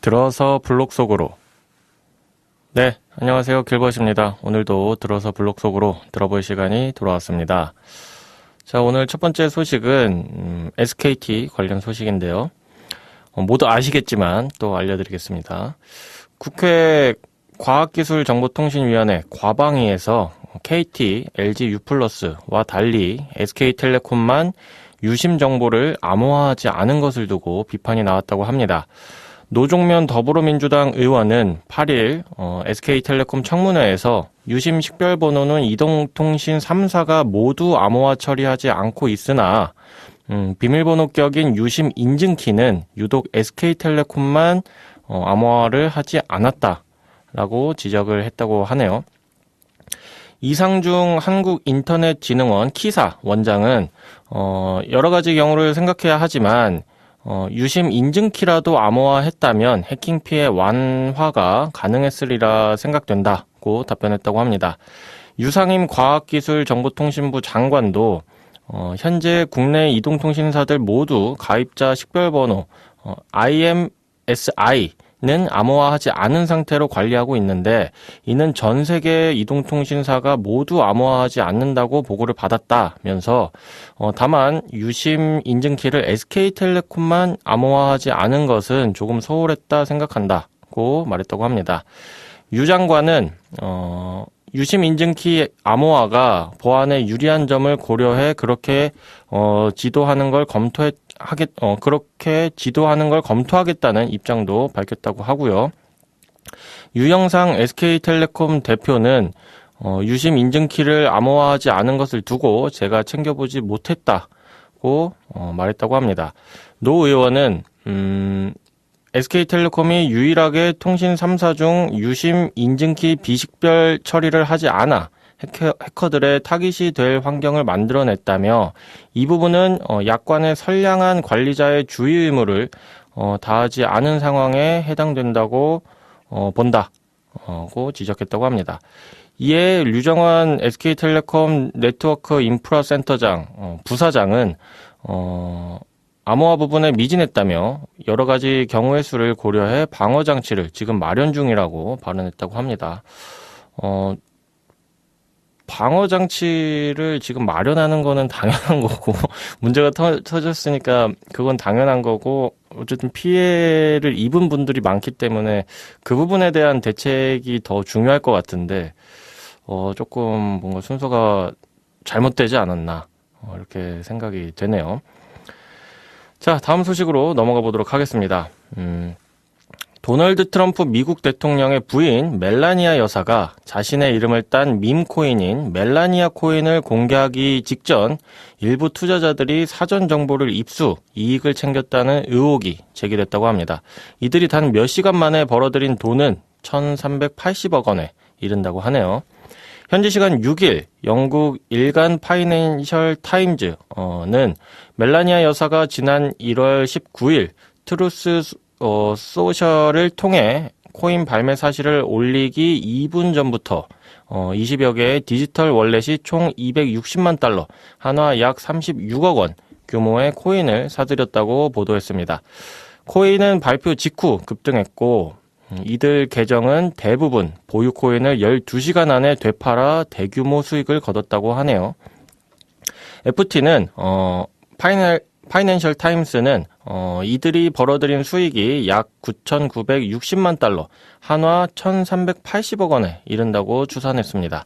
들어서 블록 속으로. 네, 안녕하세요. 길벗입니다. 오늘도 들어서 블록 속으로 들어볼 시간이 돌아왔습니다. 자, 오늘 첫 번째 소식은 SKT 관련 소식인데요. 모두 아시겠지만 또 알려드리겠습니다. 국회 과학기술정보통신위원회 과방위에서 KT, LG U+와 달리 SK텔레콤만 유심 정보를 암호화하지 않은 것을 두고 비판이 나왔다고 합니다. 노종면 더불어민주당 의원은 8일 SK텔레콤 청문회에서 유심 식별번호는 이동통신 3사가 모두 암호화 처리하지 않고 있으나 비밀번호 격인 유심 인증키는 유독 SK텔레콤만 암호화를 하지 않았다라고 지적을 했다고 하네요. 이상중 한국인터넷진흥원 키사 원장은 여러 가지 경우를 생각해야 하지만 유심 인증키라도 암호화했다면 해킹 피해 완화가 가능했으리라 생각된다고 답변했다고 합니다. 유상임 과학기술정보통신부 장관도 현재 국내 이동통신사들 모두 가입자 식별번호 IMSI는 암호화하지 않은 상태로 관리하고 있는데 이는 전 세계 이동통신사가 모두 암호화하지 않는다고 보고를 받았다면서 다만 유심 인증키를 SK텔레콤만 암호화하지 않은 것은 조금 소홀했다 생각한다고 말했다고 합니다. 유 장관은 유심 인증키 암호화가 보안에 유리한 점을 고려해 그렇게 지도하는 걸 검토하겠다는 입장도 밝혔다고 하고요. 유영상 SK텔레콤 대표는 유심 인증키를 암호화하지 않은 것을 두고 제가 챙겨보지 못했다고 말했다고 합니다. 노 의원은 SK텔레콤이 유일하게 통신 3사 중 유심 인증키 비식별 처리를 하지 않아 해커들의 타깃이 될 환경을 만들어냈다며 이 부분은 약관의 선량한 관리자의 주의 의무를 다하지 않은 상황에 해당된다고 본다고 지적했다고 합니다. 이에 류정환 SK텔레콤 네트워크 인프라 센터장 부사장은 암호화 부분에 미진했다며 여러 가지 경우의 수를 고려해 방어 장치를 지금 마련 중이라고 발언했다고 합니다. 방어 장치를 지금 마련하는 거는 당연한 거고 문제가 터졌으니까 그건 당연한 거고 어쨌든 피해를 입은 분들이 많기 때문에 그 부분에 대한 대책이 더 중요할 것 같은데 조금 뭔가 순서가 잘못되지 않았나 이렇게 생각이 되네요. 자, 다음 소식으로 넘어가 보도록 하겠습니다. 도널드 트럼프 미국 대통령의 부인 멜라니아 여사가 자신의 이름을 딴 밈코인인 멜라니아 코인을 공개하기 직전 일부 투자자들이 사전 정보를 입수, 이익을 챙겼다는 의혹이 제기됐다고 합니다. 이들이 단 몇 시간 만에 벌어들인 돈은 1,380억 원에 이른다고 하네요. 현지 시간 6일 영국 일간 파이낸셜 타임즈는 멜라니아 여사가 지난 1월 19일 트루스 소셜을 통해 코인 발매 사실을 올리기 2분 전부터 20여 개의 디지털 월렛이 총 260만 달러, 한화 약 36억 원 규모의 코인을 사들였다고 보도했습니다. 코인은 발표 직후 급등했고 이들 계정은 대부분 보유 코인을 12시간 안에 되팔아 대규모 수익을 거뒀다고 하네요. FT는 파이낸셜 타임스는 이들이 벌어들인 수익이 약 9,960만 달러, 한화 1,380억 원에 이른다고 추산했습니다.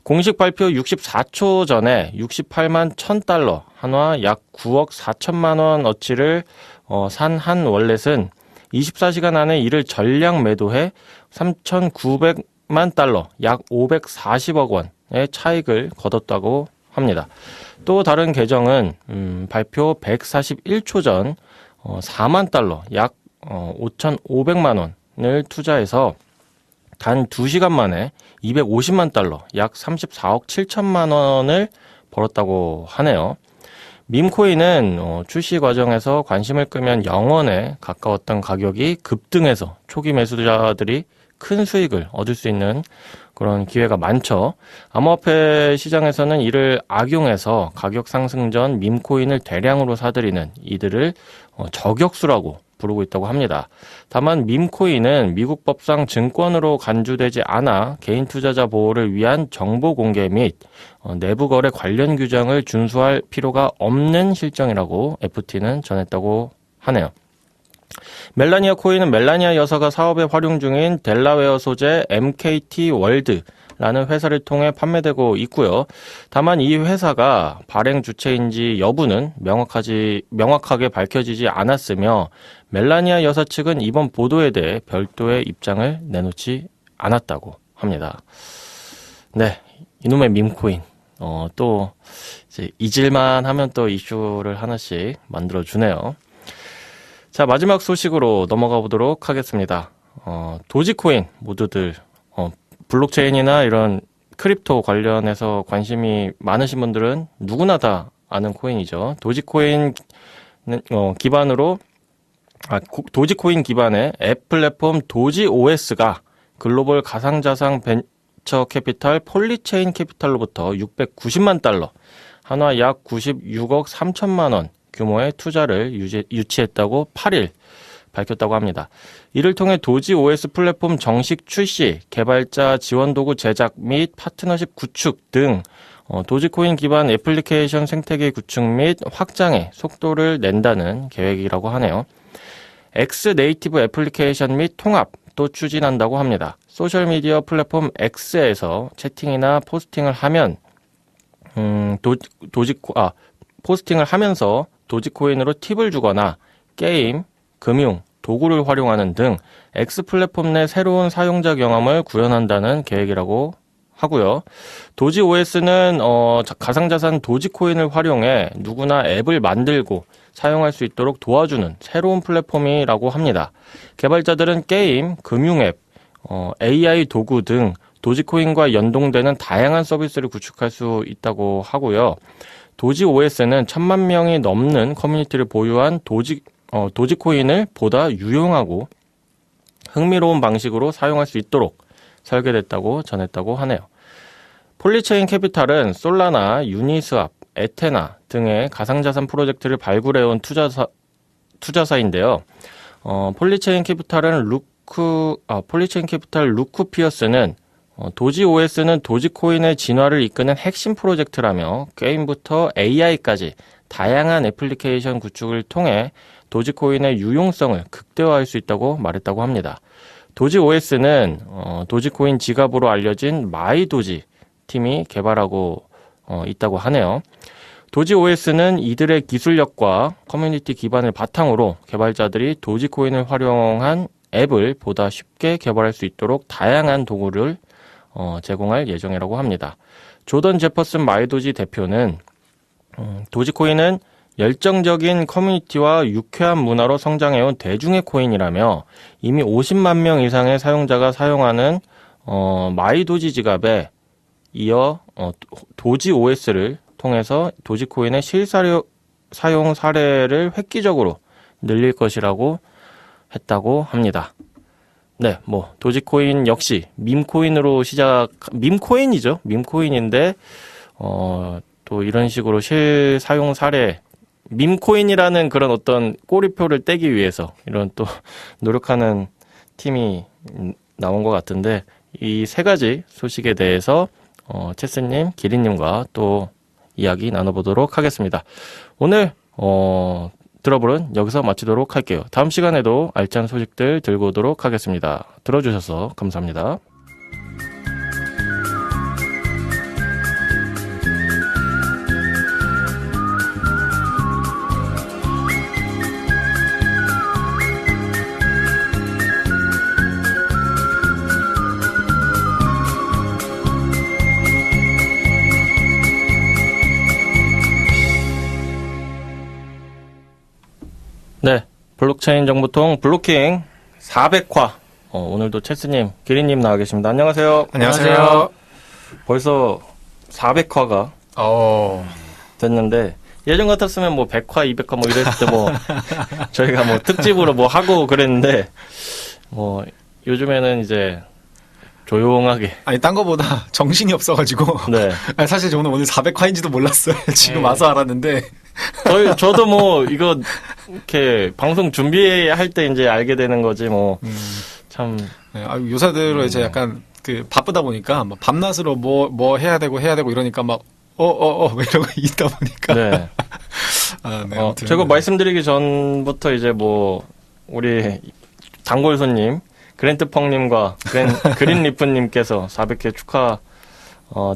공식 발표 64초 전에 68만 1,000달러, 한화 약 9억 4천만 원 어치를 산 한 월렛은 24시간 안에 이를 전량 매도해 3,900만 달러, 약 540억 원의 차익을 거뒀다고 합니다. 또 다른 계정은 발표 141초 전 4만 달러, 약 5,500만 원을 투자해서 단 2시간 만에 250만 달러, 약 34억 7천만 원을 벌었다고 하네요. 밈코인은 출시 과정에서 관심을 끄면 0원에 가까웠던 가격이 급등해서 초기 매수자들이 큰 수익을 얻을 수 있는 그런 기회가 많죠. 암호화폐 시장에서는 이를 악용해서 가격 상승 전 밈코인을 대량으로 사들이는 이들을 저격수라고 부르고 있다고 합니다. 다만 밈코인은 미국 법상 증권으로 간주되지 않아 개인 투자자 보호를 위한 정보 공개 및 내부 거래 관련 규정을 준수할 필요가 없는 실정이라고 FT는 전했다고 하네요. 멜라니아 코인은 멜라니아 여사가 사업에 활용 중인 델라웨어 소재 MKT 월드라는 회사를 통해 판매되고 있고요. 다만 이 회사가 발행 주체인지 여부는 명확하게 밝혀지지 않았으며 멜라니아 여사 측은 이번 보도에 대해 별도의 입장을 내놓지 않았다고 합니다. 네, 이놈의 밈코인. 또 이제 잊을만 하면 또 이슈를 하나씩 만들어 주네요. 자, 마지막 소식으로 넘어가 보도록 하겠습니다. 도지코인 모두들 블록체인이나 이런 크립토 관련해서 관심이 많으신 분들은 누구나 다 아는 코인이죠. 도지코인 기반의 앱 플랫폼 도지OS가 글로벌 가상자산 벤처 캐피탈 폴리체인 캐피탈로부터 690만 달러, 한화 약 96억 3천만 원 규모의 투자를 유치했다고 8일 밝혔다고 합니다. 이를 통해 도지OS 플랫폼 정식 출시, 개발자 지원 도구 제작 및 파트너십 구축 등 도지코인 기반 애플리케이션 생태계 구축 및 확장에 속도를 낸다는 계획이라고 하네요. X 네이티브 애플리케이션 및 통합도 추진한다고 합니다. 소셜미디어 플랫폼 X에서 채팅이나 포스팅을 하면 포스팅을 하면서 도지코인으로 팁을 주거나 게임, 금융, 도구를 활용하는 등 X 플랫폼 내 새로운 사용자 경험을 구현한다는 계획이라고 하고요. 도지OS는 가상자산 도지코인을 활용해 누구나 앱을 만들고 사용할 수 있도록 도와주는 새로운 플랫폼이라고 합니다. 개발자들은 게임, 금융 앱, AI 도구 등 도지코인과 연동되는 다양한 서비스를 구축할 수 있다고 하고요. 도지OS는 1,000만 명이 넘는 커뮤니티를 보유한 도지코인을 보다 유용하고 흥미로운 방식으로 사용할 수 있도록 설계됐다고 전했다고 하네요. 폴리체인 캐피탈은 솔라나, 유니스왑, 에테나 등의 가상자산 프로젝트를 발굴해온 투자사인데요. 폴리체인 캐피탈 루크 피어스는 도지OS는 도지코인의 진화를 이끄는 핵심 프로젝트라며 게임부터 AI까지 다양한 애플리케이션 구축을 통해 도지코인의 유용성을 극대화할 수 있다고 말했다고 합니다. 도지OS는 도지코인 지갑으로 알려진 마이도지 팀이 개발하고 있다고 하네요. 도지OS는 이들의 기술력과 커뮤니티 기반을 바탕으로 개발자들이 도지코인을 활용한 앱을 보다 쉽게 개발할 수 있도록 다양한 도구를 제공할 예정이라고 합니다. 조던 제퍼슨 마이도지 대표는 도지코인은 열정적인 커뮤니티와 유쾌한 문화로 성장해온 대중의 코인이라며 이미 50만 명 이상의 사용자가 사용하는 마이도지 지갑에 이어 도지OS를 통해서 도지코인의 실사용 사례를 획기적으로 늘릴 것이라고 했다고 합니다. 네, 도지코인 역시 밈코인이죠. 밈코인인데, 또 이런 식으로 실사용 사례, 밈코인이라는 그런 어떤 꼬리표를 떼기 위해서 이런 또 노력하는 팀이 나온 것 같은데, 이 세 가지 소식에 대해서, 체스님, 기린님과 또 이야기 나눠보도록 하겠습니다. 오늘, 드러블은 여기서 마치도록 할게요. 다음 시간에도 알찬 소식들 들고 오도록 하겠습니다. 들어주셔서 감사합니다. 네, 블록체인 정보통 블로킹 400화. 오늘도 체스님, 기린님 나와 계십니다. 안녕하세요. 안녕하세요. 벌써 400화가 됐는데 예전 같았으면 100화, 200화 이랬을 때 저희가 특집으로 하고 그랬는데 요즘에는 이제 조용하게. 아니, 딴 거보다 정신이 없어가지고. 네. 아니, 사실 저는 오늘 400화인지도 몰랐어요. 지금 네. 와서 알았는데. 저도 뭐, 이거, 이렇게, 방송 준비할 때 이제 알게 되는 거지, 뭐, 참. 네, 요새 들어 이제 약간 바쁘다 보니까, 막 밤낮으로 뭐 해야 되고 이러니까 막, 이러고 있다 보니까. 네. 아, 네. 아무튼. 제가 말씀드리기 전부터 이제 뭐, 우리, 단골 손님, 그랜트펑님과 그린리프님께서 400회 축하,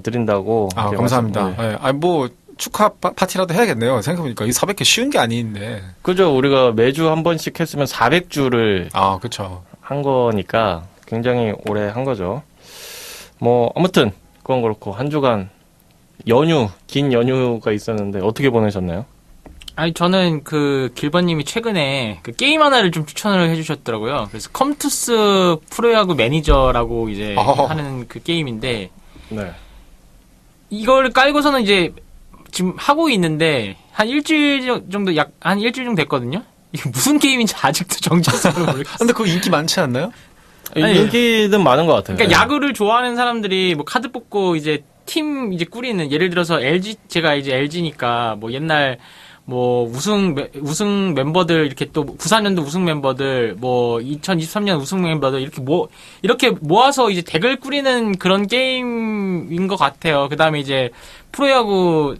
드린다고. 감사합니다. 네. 뭐, 축하 파티라도 해야겠네요. 생각해보니까 이 400회 쉬운 게 아닌데. 그죠. 우리가 매주 한 번씩 했으면 400주를. 그쵸. 한 거니까 굉장히 오래 한 거죠. 뭐, 아무튼, 그건 그렇고, 한 주간 긴 연휴가 있었는데, 어떻게 보내셨나요? 아니, 저는 길버님이 최근에 게임 하나를 좀 추천을 해주셨더라고요. 그래서 컴투스 프로야구 매니저라고 이제 하는 게임인데, 네. 이걸 깔고서는 이제 지금 하고 있는데, 한 일주일 정도 됐거든요? 이게 무슨 게임인지 아직도 정체성을 모르겠어요. 근데 그거 인기 많지 않나요? 아니, 인기는 많은 것 같아요. 그러니까 야구를 좋아하는 사람들이 뭐 카드 뽑고 이제 팀 이제 꾸리는, 예를 들어서 제가 이제 LG니까 뭐 옛날 뭐 우승 멤버들, 이렇게 또 94년도 우승 멤버들, 뭐 2023년 우승 멤버들, 이렇게 모아서 이제 덱을 꾸리는 그런 게임인 것 같아요. 그 다음에 이제 프로야구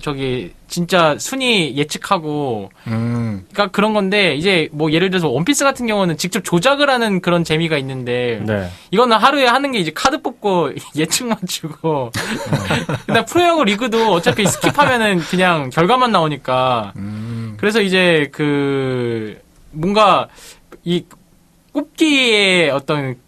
진짜 순위 예측하고, 그러니까 그런 건데, 이제 뭐 예를 들어서 원피스 같은 경우는 직접 조작을 하는 그런 재미가 있는데, 네. 이거는 하루에 하는 게 이제 카드 뽑고 예측 맞추고, 근데 프로야구 리그도 어차피 스킵하면은 그냥 결과만 나오니까, 그래서 이제 뭔가 이 뽑기의 어떤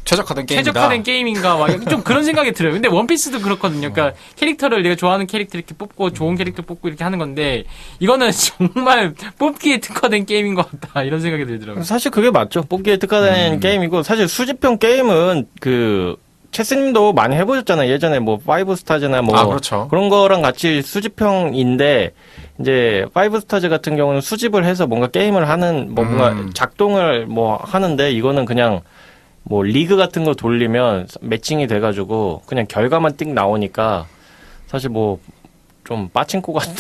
최적화된 게임인가, 막, 좀 그런 생각이 들어요. 근데 원피스도 그렇거든요. 그러니까, 캐릭터를 내가 좋아하는 캐릭터 이렇게 뽑고, 좋은 캐릭터 뽑고 이렇게 하는 건데, 이거는 정말 뽑기에 특화된 게임인 것 같다. 이런 생각이 들더라고요. 사실 그게 맞죠. 뽑기에 특화된 게임이고, 사실 수집형 게임은 체스님도 많이 해보셨잖아요. 예전에 뭐, 5스타즈나 뭐. 그렇죠. 그런 거랑 같이 수집형인데, 이제, 5스타즈 같은 경우는 수집을 해서 뭔가 게임을 하는, 뭔가 작동을 하는데, 이거는 그냥, 뭐 리그 같은 거 돌리면 매칭이 돼가지고 그냥 결과만 띡 나오니까 사실 뭐 좀 빠친코 같은.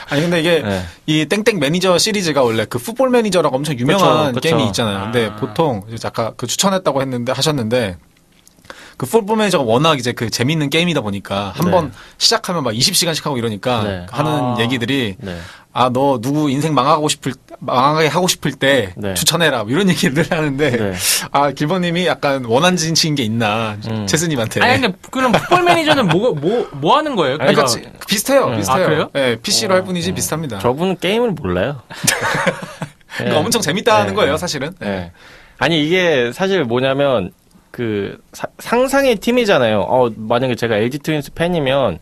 아니 근데 이게 이 땡땡 매니저 시리즈가 원래 풋볼 매니저라고 엄청 유명한 그쵸. 게임이 있잖아요. 근데 보통 아까 추천했다고 하셨는데 풋볼 매니저가 워낙 이제 재밌는 게임이다 보니까 한번 시작하면 막 20시간씩 하고 이러니까 하는 얘기들이 너 누구 인생 망하게 하고 싶을 때 추천해라. 뭐 이런 얘기를 하는데, 길버님이 약간 원한진치인 게 있나, 체스님한테. 아니, 근데 그럼 풋볼 매니저는 뭐 하는 거예요? 그러니까 비슷해요. 그래요? 네, PC로 할 뿐이지 비슷합니다. 저분은 게임을 몰라요. 그러니까 엄청 재밌다는 거예요, 사실은. 네. 아니, 이게 사실 뭐냐면, 상상의 팀이잖아요. 만약에 제가 LG 트윈스 팬이면,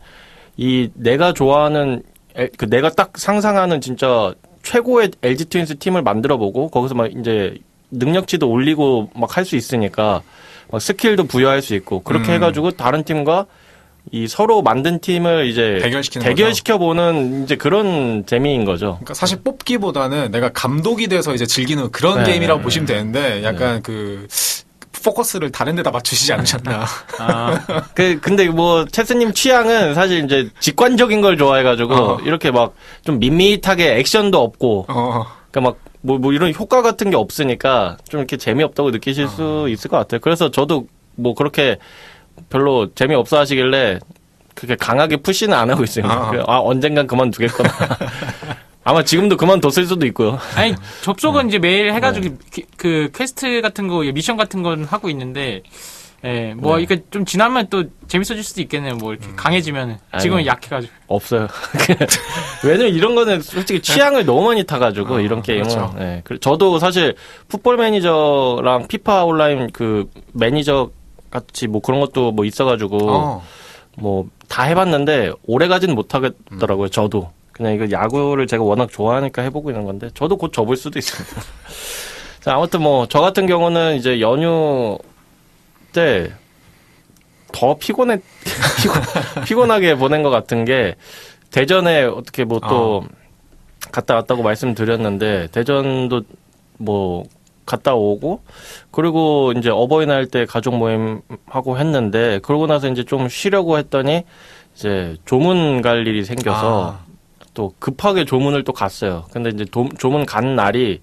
내가 좋아하는, 내가 딱 상상하는 진짜 최고의 LG 트윈스 팀을 만들어보고 거기서 막 이제 능력치도 올리고 막 할 수 있으니까 막 스킬도 부여할 수 있고 그렇게 해가지고 다른 팀과 서로 만든 팀을 이제 대결시켜보는 이제 그런 재미인 거죠. 그러니까 사실 뽑기보다는 내가 감독이 돼서 이제 즐기는 그런 게임이라고 보시면 되는데 약간 포커스를 다른 데다 맞추시지 않으셨나. 근데 뭐, 체스님 취향은 사실 이제 직관적인 걸 좋아해가지고, 이렇게 막 좀 밋밋하게 액션도 없고, 그러니까 막, 뭐 이런 효과 같은 게 없으니까 좀 이렇게 재미없다고 느끼실 수 있을 것 같아요. 그래서 저도 뭐 그렇게 별로 재미없어 하시길래, 그렇게 강하게 푸시는 안 하고 있어요. 언젠간 그만두겠구나. 아마 지금도 그만뒀을 수도 있고요. 아니, 접속은 이제 매일 해가지고, 퀘스트 같은 거, 미션 같은 건 하고 있는데, 이게 좀 지나면 또 재밌어질 수도 있겠네요. 뭐, 이렇게 강해지면. 지금은 약해가지고. 없어요. 왜냐면 이런 거는 솔직히 취향을 너무 많이 타가지고, 이런 게임은. 그렇죠. 저도 사실, 풋볼 매니저랑 피파 온라인 매니저 같이 뭐 그런 것도 뭐 있어가지고, 뭐, 다 해봤는데, 오래 가지는 못하겠더라고요, 저도. 그냥 이거 야구를 제가 워낙 좋아하니까 해보고 있는 건데 저도 곧 접을 수도 있습니다. 자, 아무튼 뭐 저 같은 경우는 이제 연휴 때 더 피곤하게 보낸 것 같은 게 대전에 어떻게 뭐 또 갔다 왔다고 말씀드렸는데 대전도 뭐 갔다 오고 그리고 이제 어버이날 때 가족 모임 하고 했는데 그러고 나서 이제 좀 쉬려고 했더니 이제 조문 갈 일이 생겨서 또 급하게 조문을 또 갔어요. 근데 이제 조문 간 날이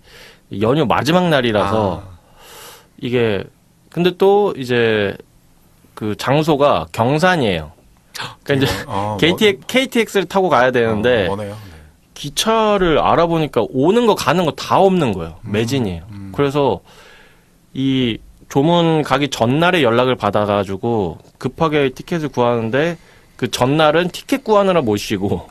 연휴 마지막 날이라서 이게 근데 또 이제 그 장소가 경산이에요. 그러니까 이제 KTX를 타고 가야 되는데 머네요. 네. 기차를 알아보니까 오는 거 가는 거 다 없는 거예요. 매진이에요. 그래서 이 조문 가기 전날에 연락을 받아가지고 급하게 티켓을 구하는데 그 전날은 티켓 구하느라 못 쉬고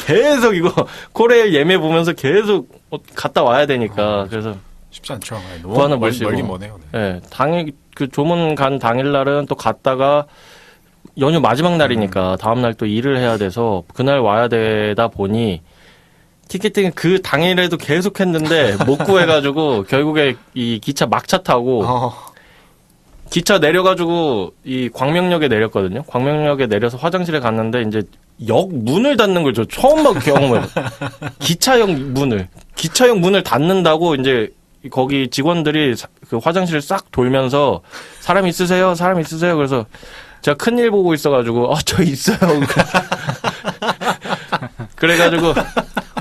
계속 이거 코레일 예매 보면서 계속 갔다 와야 되니까 그래서 쉽지 않죠. 구하는 너무 멀리 머네요. 네, 당일 그 조문 간 당일날은 또 갔다가 연휴 마지막 날이니까 다음날 또 일을 해야 돼서 그날 와야 되다 보니 티켓팅은 그 당일에도 계속 했는데 못 구해가지고 결국에 이 기차 막차 타고 기차 내려가지고 이 광명역에 내렸거든요. 광명역에 내려서 화장실에 갔는데 이제 역 문을 닫는 걸 저 처음 막 경험해요. 기차역 문을 닫는다고 이제 거기 직원들이 그 화장실을 싹 돌면서 사람 있으세요? 그래서 제가 큰일 보고 있어가지고 저 있어요. 그래가지고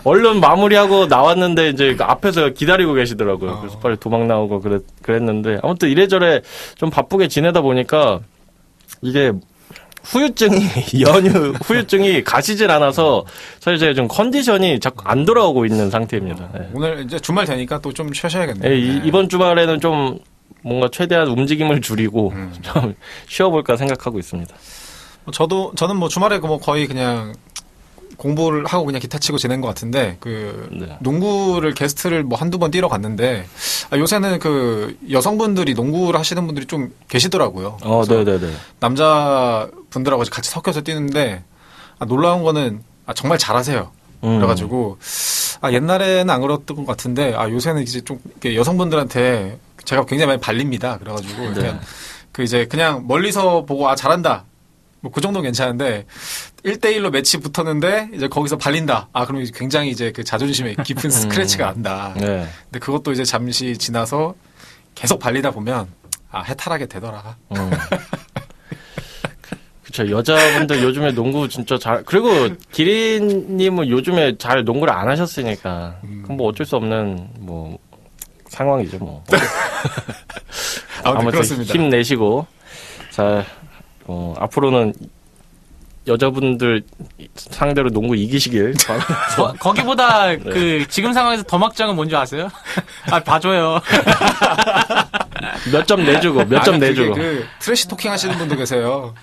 얼른 마무리하고 나왔는데 이제 앞에서 기다리고 계시더라고요. 그래서 빨리 도망 나오고 그랬는데 아무튼 이래저래 좀 바쁘게 지내다 보니까 이게 연휴 후유증이 가시질 않아서 사실 제가 좀 컨디션이 자꾸 안 돌아오고 있는 상태입니다. 네. 오늘 이제 주말 되니까 또 좀 쉬셔야겠네요. 네, 이번 주말에는 좀 뭔가 최대한 움직임을 줄이고 좀 쉬어볼까 생각하고 있습니다. 저는 뭐 주말에 뭐 거의 그냥 공부를 하고 그냥 기타 치고 지낸 것 같은데 네. 농구를 게스트를 뭐 한두 번 뛰러 갔는데 요새는 그 여성분들이 농구를 하시는 분들이 좀 계시더라고요. 네네네. 남자분들하고 같이 섞여서 뛰는데 놀라운 거는 정말 잘하세요. 그래가지고 옛날에는 안 그랬던 것 같은데 요새는 이제 좀 여성분들한테 제가 굉장히 많이 발립니다. 그래가지고 그냥 멀리서 보고 잘한다. 뭐 그 정도는 괜찮은데 1대1로 매치 붙었는데 이제 거기서 발린다. 그럼 굉장히 이제 그 자존심에 깊은 스크래치가 난다. 네. 근데 그것도 이제 잠시 지나서 계속 발리다 보면 해탈하게 되더라. 그렇죠. 여자분들 요즘에 농구 진짜 그리고 기린님은 요즘에 잘 농구를 안 하셨으니까 그럼 뭐 어쩔 수 없는 뭐 상황이죠 뭐. 아무튼 그렇습니다. 힘내시고 자. 앞으로는 여자분들 상대로 농구 이기시길 바라면서. 거기보다 그 지금 상황에서 더 막장은 뭔지 아세요? 봐줘요. 몇 점 내주고. 그 트래시 토킹 하시는 분도 계세요.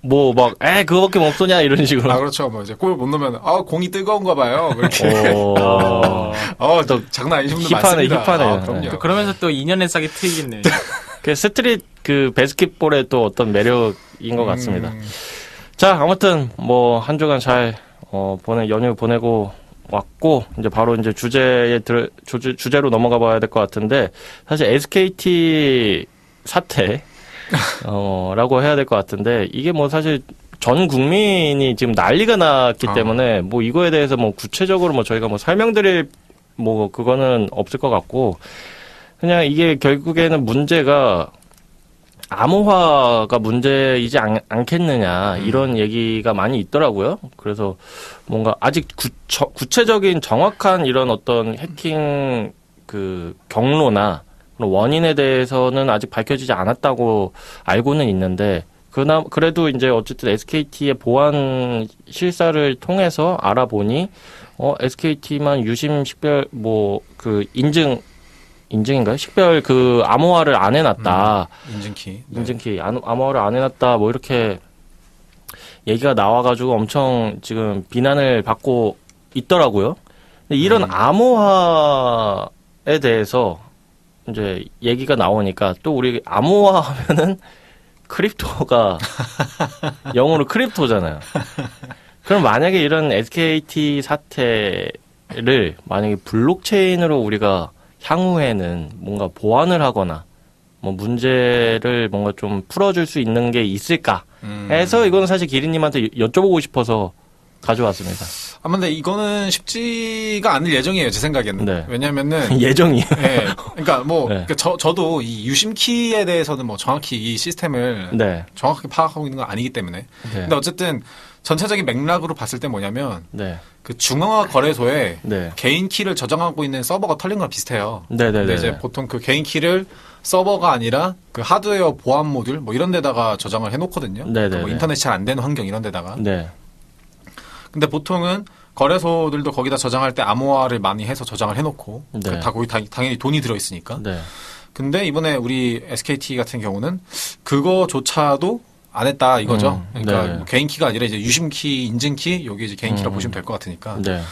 뭐 막 그거밖에 못 쏘냐 이런 식으로. 그렇죠. 뭐 이제 골 못 넣으면 공이 뜨거운가 봐요. 뭐 이렇게. 또 장난 아니신 분들 많습니다. 힙하네. 그럼요. 그러면서 또 2년의 싹이 트이겠네. 그 스트릿 그 바스켓볼의 또 어떤 매력인 것 같습니다. 자, 아무튼 뭐 한 주간 잘 연휴 보내고 왔고 이제 바로 이제 주제로 넘어가 봐야 될 것 같은데 사실 SKT 사태 라고 해야 될 것 같은데 이게 뭐 사실 전 국민이 지금 난리가 났기 때문에 뭐 이거에 대해서 뭐 구체적으로 뭐 저희가 뭐 설명드릴 뭐 그거는 없을 것 같고 그냥 이게 결국에는 문제가 암호화가 문제이지 않겠느냐 이런 얘기가 많이 있더라고요. 그래서 뭔가 아직 구체적인 정확한 이런 어떤 해킹 그 경로나 원인에 대해서는 아직 밝혀지지 않았다고 알고는 있는데 그래도 이제 어쨌든 SKT의 보안 실사를 통해서 알아보니 SKT만 유심 식별 뭐 그 인증인가요? 식별 그 암호화를 안 해놨다. 인증키 암호화를 안 해놨다. 뭐 이렇게 얘기가 나와가지고 엄청 지금 비난을 받고 있더라고요. 근데 이런 암호화에 대해서 이제 얘기가 나오니까 또 우리 암호화 하면은 크립토가 영어로 크립토잖아요. 그럼 만약에 이런 SKT 사태를 만약에 블록체인으로 우리가 향후에는 뭔가 보완을 하거나 뭐 문제를 뭔가 좀 풀어줄 수 있는 게 있을까 해서 이거는 사실 기린님한테 여쭤보고 싶어서 가져왔습니다. 근데 이거는 쉽지가 않을 예정이에요, 제 생각에는. 네. 왜냐면은. 예정이요. 네. 그러니까 뭐, 네. 그러니까 저도 이 유심키에 대해서는 뭐 정확히 이 시스템을 네. 정확하게 파악하고 있는 건 아니기 때문에. 네. 근데 어쨌든 전체적인 맥락으로 봤을 때 뭐냐면, 네. 그 중앙화 거래소에 네. 개인 키를 저장하고 있는 서버가 털린 거랑 비슷해요. 네네네. 근데 이제 보통 그 개인 키를 서버가 아니라 그 하드웨어 보안 모듈 뭐 이런 데다가 저장을 해놓거든요. 네네네. 뭐 인터넷이 잘 안 되는 환경 이런 데다가. 네. 근데 보통은 거래소들도 거기다 저장할 때 암호화를 많이 해서 저장을 해놓고 네. 다 거기 당연히 돈이 들어있으니까. 네. 근데 이번에 우리 SKT 같은 경우는 그거조차도 안 했다 이거죠. 그러니까 네. 뭐 개인 키가 아니라 이제 유심 키, 인증 키 여기 이제 개인 키라고 보시면 될 것 같으니까. 네.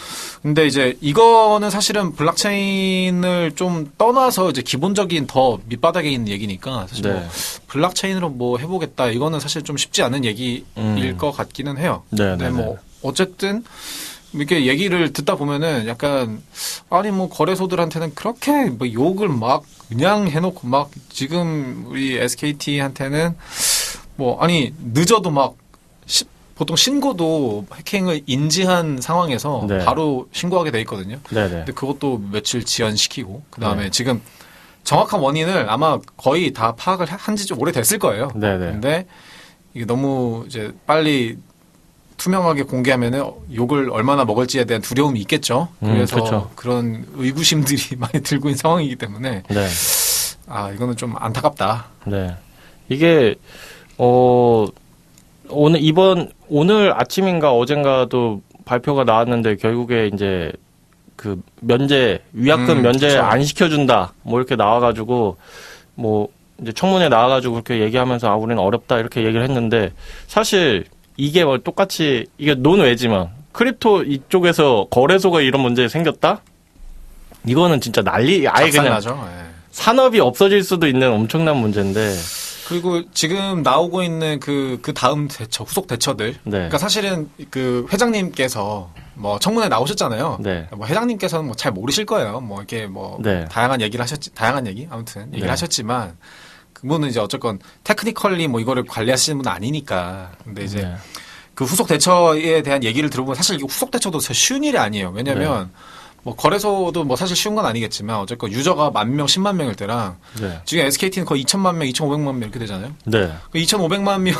근데 이제 이거는 사실은 블록체인을 좀 떠나서 이제 기본적인 더 밑바닥에 있는 얘기니까 사실 네. 뭐 블록체인으로 뭐 해보겠다 이거는 사실 좀 쉽지 않은 얘기일 것 같기는 해요. 네. 근데 네. 뭐 어쨌든 이렇게 얘기를 듣다 보면은 약간 아니 뭐 거래소들한테는 그렇게 뭐 욕을 막 그냥 해놓고 막 지금 우리 SKT한테는 뭐 아니 늦어도 막 보통 신고도 해킹을 인지한 상황에서 네. 바로 신고하게 돼 있거든요. 네네. 근데 그것도 며칠 지연시키고 그다음에 네. 지금 정확한 원인을 아마 거의 다 파악을 한 지 좀 오래됐을 거예요. 네네. 근데 이게 너무 이제 빨리 투명하게 공개하면은 욕을 얼마나 먹을지에 대한 두려움이 있겠죠. 그래서 그렇죠. 그런 의구심들이 많이 들고 있는 상황이기 때문에 네. 아 이거는 좀 안타깝다. 네. 이게 오늘 아침인가 어젠가도 발표가 나왔는데 결국에 이제 그 위약금 면제 그쵸. 안 시켜준다 뭐 이렇게 나와가지고 뭐 이제 청문회 나와가지고 그렇게 얘기하면서 아 우리는 어렵다 이렇게 얘기를 했는데 사실 이게 뭐 똑같이 이게 논외지만 크립토 이쪽에서 거래소가 이런 문제 생겼다? 이거는 진짜 난리 아예 그냥 작살나죠. 예. 산업이 없어질 수도 있는 엄청난 문제인데 그리고 지금 나오고 있는 그 다음 후속 대처들. 네. 그러니까 사실은 그 회장님께서 뭐 청문회 나오셨잖아요. 네. 뭐 회장님께서는 뭐 잘 모르실 거예요. 뭐 이렇게 뭐 네. 다양한 얘기 아무튼 얘기를 네. 하셨지만 그분은 이제 어쨌건 테크니컬리 뭐 이거를 관리하시는 분은 아니니까. 근데 이제 네. 그 후속 대처에 대한 얘기를 들어보면 사실 이거 후속 대처도 쉬운 일이 아니에요. 왜냐면 뭐 거래소도 뭐 사실 쉬운 건 아니겠지만 어쨌건 유저가 10,000명, 10만 명일 때랑 네. 지금 SKT는 거의 2,000만 명, 2,500만 명 이렇게 되잖아요. 네. 그 2,500만 명에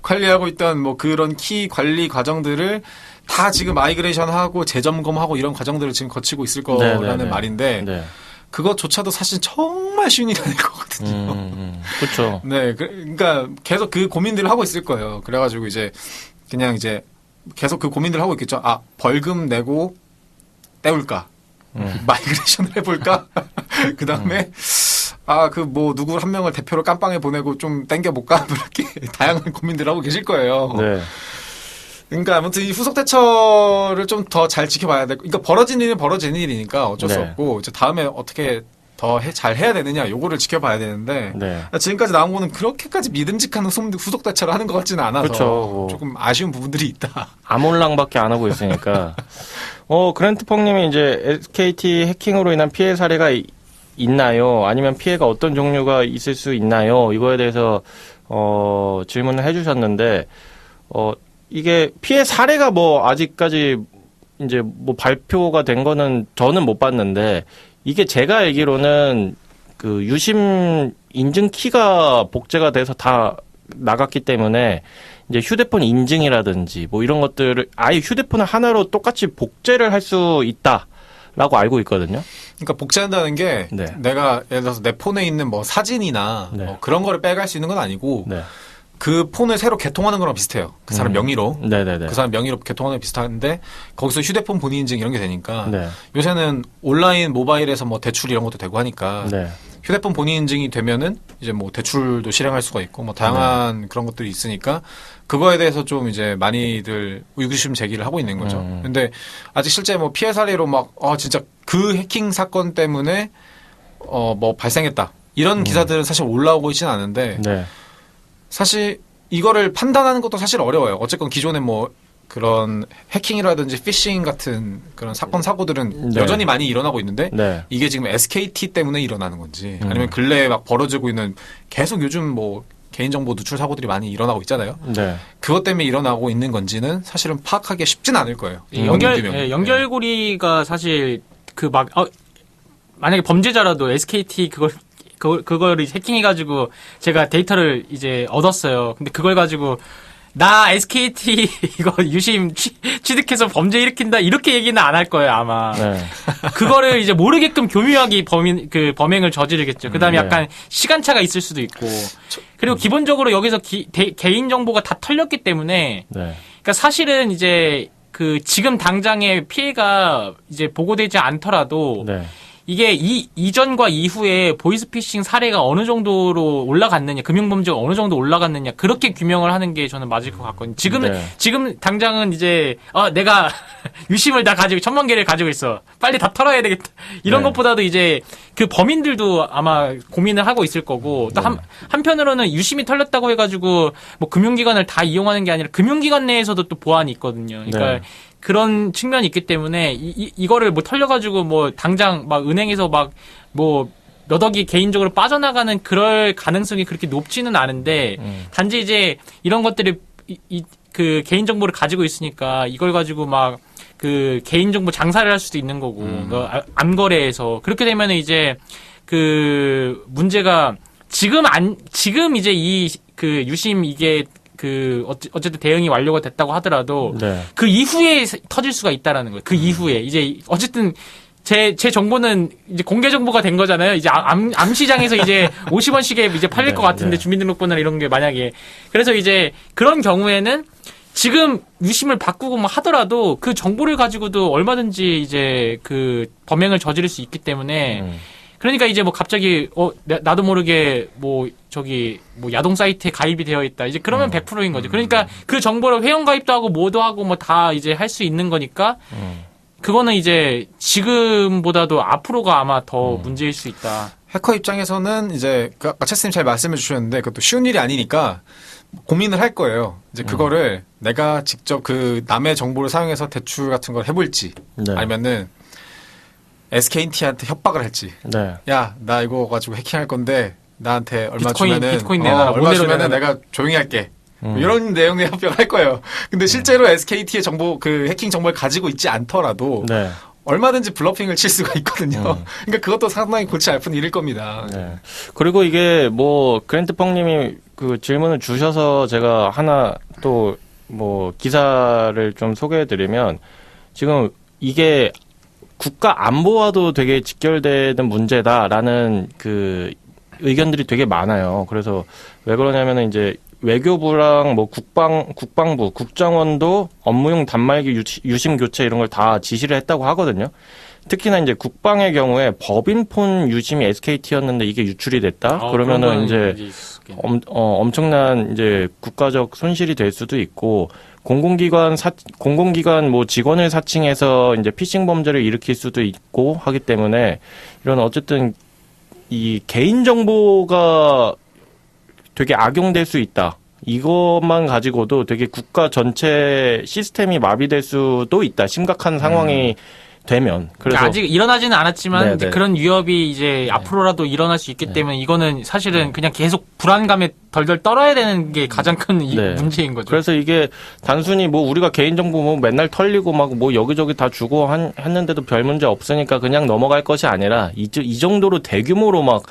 관리하고 있던 뭐 그런 키 관리 과정들을 다 지금 마이그레이션하고 재점검하고 이런 과정들을 지금 거치고 있을 거라는 말인데 네. 그것조차도 사실 정말 쉬운 일이 아닐 거거든요. 그렇죠. 네, 그러니까 계속 그 고민들을 하고 있을 거예요. 그래가지고 이제 그냥 이제 계속 그 고민들을 하고 있겠죠. 아, 벌금 내고 때울까? 마이그레이션을 해볼까? 그 다음에 아, 그 뭐 누구 한 명을 대표로 깜빵에 보내고 좀 땡겨볼까? 뭐 이렇게 다양한 고민들을 하고 계실 거예요. 네. 그러니까 아무튼 이 후속 대처를 좀 더 잘 지켜봐야 될. 그러니까 벌어진 일은 벌어진 일이니까 어쩔 수 네. 없고 이제 다음에 어떻게 더 잘 해야 되느냐 요거를 지켜봐야 되는데 네. 지금까지 나온 거는 그렇게까지 믿음직한 후속 대처를 하는 것 같지는 않아서 그쵸. 조금 아쉬운 부분들이 있다. 아몰랑밖에 안 하고 있으니까. 그랜트펑님이 이제 SKT 해킹으로 인한 피해 사례가 있나요? 아니면 피해가 어떤 종류가 있을 수 있나요? 이거에 대해서 질문을 해주셨는데 이게 피해 사례가 뭐 아직까지 이제 뭐 발표가 된 거는 저는 못 봤는데 이게 제가 알기로는 그 유심 인증 키가 복제가 돼서 다 나갔기 때문에 이제 휴대폰 인증이라든지 뭐 이런 것들을 아예 휴대폰을 하나로 똑같이 복제를 할 수 있다라고 알고 있거든요. 그러니까 복제한다는 게 네. 내가 예를 들어서 내 폰에 있는 뭐 사진이나 네. 뭐 그런 거를 빼갈 수 있는 건 아니고 네. 그 폰을 새로 개통하는 거랑 비슷해요. 그 사람 명의로. 네네네. 그 사람 명의로 개통하는 게 비슷한데 거기서 휴대폰 본인 인증 이런 게 되니까 네. 요새는 온라인 모바일에서 뭐 대출 이런 것도 되고 하니까 네. 휴대폰 본인 인증이 되면은 이제 뭐 대출도 실행할 수가 있고 뭐 다양한 그런 것들이 있으니까 그거에 대해서 좀 이제 많이들 의구심 제기를 하고 있는 거죠. 근데 아직 실제 뭐 피해 사례로 막 진짜 그 해킹 사건 때문에 뭐 발생했다 이런 기사들은 사실 올라오고 있지는 않은데 네. 사실 이거를 판단하는 것도 사실 어려워요. 어쨌건 기존에 뭐 그런 해킹이라든지 피싱 같은 그런 사건 사고들은 네. 여전히 많이 일어나고 있는데 네. 이게 지금 SKT 때문에 일어나는 건지 아니면 근래에 막 벌어지고 있는 계속 요즘 뭐 개인정보 누출 사고들이 많이 일어나고 있잖아요. 네. 그것 때문에 일어나고 있는 건지는 사실은 파악하기 쉽진 않을 거예요. 연결고리가 사실 만약에 범죄자라도 SKT 그걸 해킹해가지고 제가 데이터를 이제 얻었어요. 근데 그걸 가지고 나 SKT 이거 유심 취득해서 범죄 일으킨다 이렇게 얘기는 안 할 거예요 아마. 네. 그거를 이제 모르게끔 교묘하게 범행을 저지르겠죠. 그다음에 약간 시간차가 있을 수도 있고. 그리고 기본적으로 여기서 개인 정보가 다 털렸기 때문에. 네. 그러니까 사실은 이제 지금 당장의 피해가 이제 보고되지 않더라도. 네. 이게 이전과 이후에 보이스피싱 사례가 어느 정도로 올라갔느냐, 금융범죄가 어느 정도 올라갔느냐, 그렇게 규명을 하는 게 저는 맞을 것 같거든요. 지금 당장은 이제, 내가 유심을 다 가지고, 1000만 개를 가지고 있어. 빨리 다 털어야 되겠다. 이런 것보다도 이제 그 범인들도 아마 고민을 하고 있을 거고, 또 한편으로는 유심이 털렸다고 해가지고, 뭐 금융기관을 다 이용하는 게 아니라 금융기관 내에서도 또 보안이 있거든요. 그러니까 그런 측면이 있기 때문에 이거를 뭐 털려가지고 뭐 당장 막 은행에서 막 뭐 몇 억이 개인적으로 빠져나가는 그럴 가능성이 그렇게 높지는 않은데 단지 이제 이런 것들이 그 개인 정보를 가지고 있으니까 이걸 가지고 막 그 개인 정보 장사를 할 수도 있는 거고 암거래에서 그렇게 되면 이제 그 문제가 지금 이제 그 유심 이게 어쨌든 대응이 완료가 됐다고 하더라도, 그 이후에 터질 수가 있다라는 거예요. 그 이후에. 이제, 어쨌든, 제 정보는 이제 공개 정보가 된 거잖아요. 이제 암시장에서 이제 50원씩에 이제 팔릴 것 같은데, 주민등록번호나 이런 게 만약에. 그래서 이제 그런 경우에는 지금 유심을 바꾸고 뭐 하더라도 그 정보를 가지고도 얼마든지 이제 그 범행을 저지를 수 있기 때문에, 그러니까 이제 뭐 갑자기 나도 모르게 뭐 야동 사이트에 가입이 되어 있다. 이제 그러면 100%인 거죠. 그러니까 그 정보를 회원 가입도 하고 뭐도 하고 뭐 다 이제 할 수 있는 거니까 그거는 이제 지금보다도 앞으로가 아마 더 문제일 수 있다. 해커 입장에서는 이제 아까 채스님 잘 말씀해 주셨는데 그것도 쉬운 일이 아니니까 고민을 할 거예요. 이제 그거를 내가 직접 그 남의 정보를 사용해서 대출 같은 걸 해볼지 아니면은 SKT한테 협박을 할지. 야, 나 이거 가지고 해킹할 건데 나한테 얼마 비트코인 내놔라. 얼마 주면은 내가 조용히 할게. 이런 내용의 협박을 할 거예요. 근데 실제로 SKT의 정보 그 해킹 정보를 가지고 있지 않더라도 얼마든지 블러핑을 칠 수가 있거든요. 그러니까 그것도 상당히 골치 아픈 일일 겁니다. 그리고 이게 뭐 그랜트펑님이 그 질문을 주셔서 제가 하나 또 뭐 기사를 좀 소개해드리면 지금 이게 국가 안보와도 되게 직결되는 문제다라는 그 의견들이 되게 많아요. 그래서 왜 그러냐면은 이제 외교부랑 뭐 국방부, 국정원도 업무용 단말기 유심 교체 이런 걸 다 지시를 했다고 하거든요. 특히나 이제 국방의 경우에 법인폰 유심이 SKT였는데 이게 유출이 됐다. 그러면은 이제 엄청난 이제 국가적 손실이 될 수도 있고 공공기관 뭐 직원을 사칭해서 이제 피싱 범죄를 일으킬 수도 있고 하기 때문에 이런 어쨌든 이 개인 정보가 되게 악용될 수 있다. 이것만 가지고도 되게 국가 전체 시스템이 마비될 수도 있다. 심각한 상황이 되면. 그래서 그러니까 아직 일어나지는 않았지만 이제 그런 위협이 이제 앞으로라도 일어날 수 있기 때문에 이거는 사실은 그냥 계속 불안감에 덜덜 떨어야 되는 게 가장 큰 문제인 거죠. 그래서 이게 단순히 뭐 우리가 개인정보 뭐 맨날 털리고 막 뭐 여기저기 다 주고 했는데도 별 문제 없으니까 그냥 넘어갈 것이 아니라 이 정도로 대규모로 막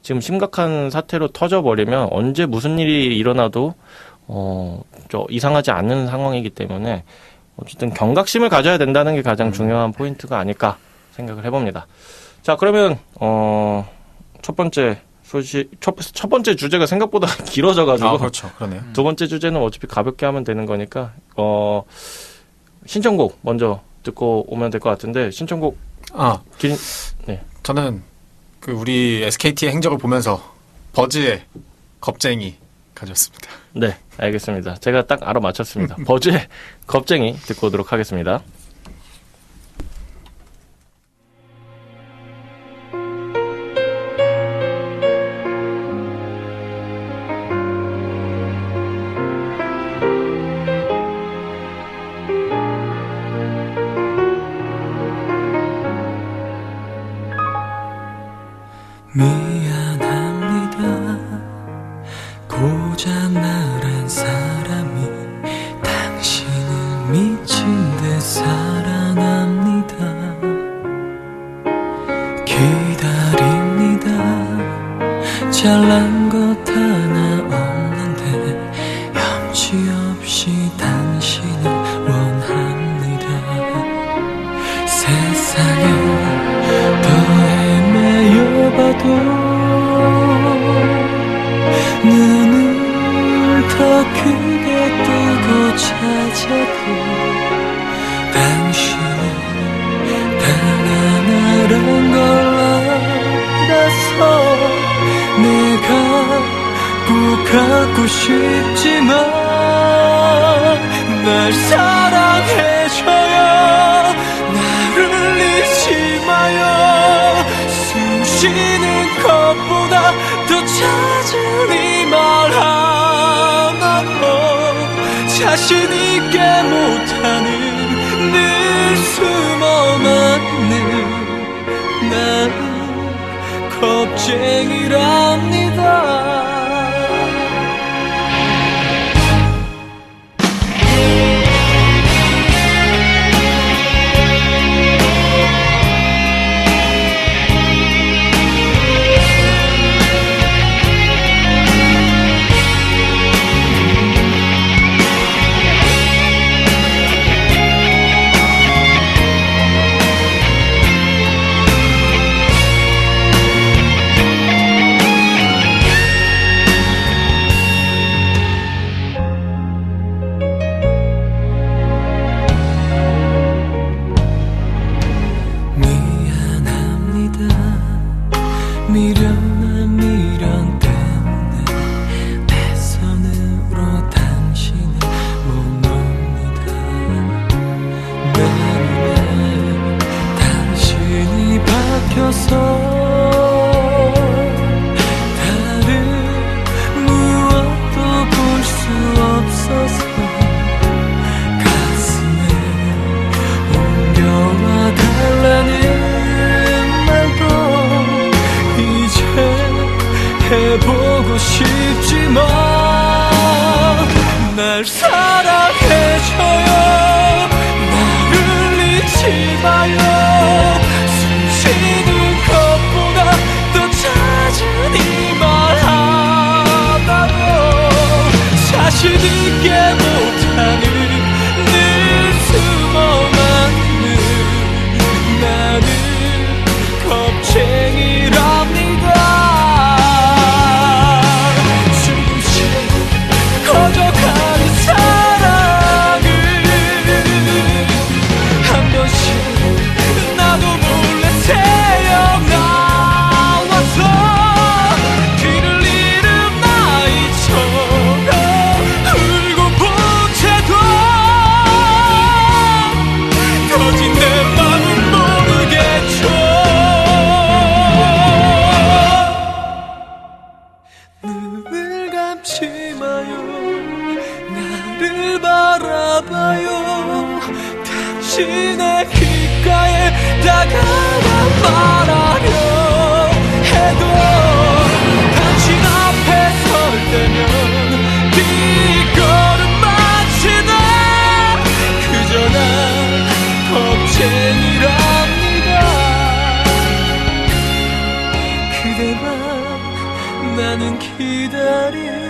지금 심각한 사태로 터져버리면 언제 무슨 일이 일어나도 이상하지 않는 상황이기 때문에 어쨌든 경각심을 가져야 된다는 게 가장 중요한 포인트가 아닐까 생각을 해봅니다. 자, 그러면 첫 번째 소식, 첫 번째 주제가 생각보다 길어져가지고 그렇죠, 그러네요. 두 번째 주제는 어차피 가볍게 하면 되는 거니까 신청곡 먼저 듣고 오면 될 것 같은데 신청곡 저는 그 우리 SKT의 행적을 보면서 버즈의 겁쟁이 가져왔습니다. 네, 알겠습니다. 제가 딱 알아맞혔습니다. 버즈의 겁쟁이 듣고 오도록 하겠습니다. 미안합니다. 잘난 것 하나 없는데 염치 없이 당신을 원합니다. 세상에 더 헤매여봐도 눈을 더 크게 뜨고 찾아도 당신은 당하나란 걸 알아서 내가 꼭 갖고 싶지만 날 사랑해줘요. 나를 잊지 마요. 숨 쉬는 것보다 더 찾으니 말 하나도 자신 있게 못하는 늘 숨어맞는 나는 겁쟁이랍니다. 미련한 미련 때문에 내 손으로 당신을 못 놓습니다. 내 눈에 당신이 박혀서 다른 무엇도 볼 수 없어서 가슴에 옮겨와 달라는 해보고 싶지만 날 사랑해줘요. 나를 잊지 마요. 숨 쉬는 것보다 더 찾으니 말하나요. 자신 있게 못하는 늘 숨어맞는 나는 겁쟁이랍니다. 커져가는 사랑을 한 번씩 나도 몰래 새어나와서 길을 잃은 나이처럼 울고 본 채도 터진 내 맘은 모르겠죠. 눈을 감지 마요. 나를 바라봐요. 당신의 귓가에 다가와 말하려 해도 당신 앞에 설 때면 뒷걸음마치네. 그저 난 겁쟁이랍니다. 그대만 나는 기다립니다.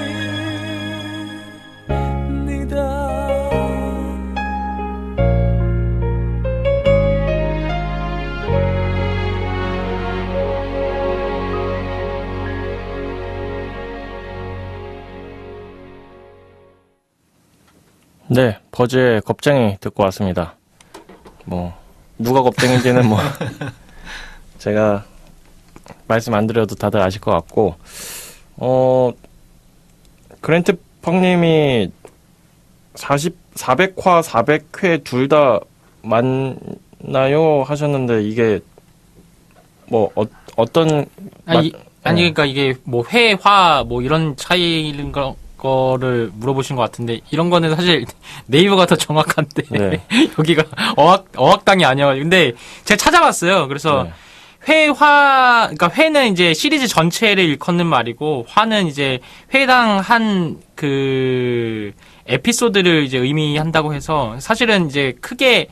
네, 버즈의 겁쟁이 듣고 왔습니다. 뭐 누가 겁쟁인지는 뭐 제가 말씀 안 드려도 다들 아실 것 같고, 그랜트 펑님이 400화, 400회 둘 다 맞나요? 하셨는데, 이게, 뭐, 어떤. 아니, 그러니까 이게 뭐 회화, 뭐 이런 차이인 거를 물어보신 것 같은데, 이런 거는 사실 네이버가 더 정확한데, 네. 여기가 어학당이 아니어가지고. 근데 제가 찾아봤어요. 그래서 네. 그러니까 회는 이제 시리즈 전체를 일컫는 말이고, 화는 이제 회당 한 에피소드를 이제 의미한다고 해서, 사실은 이제 크게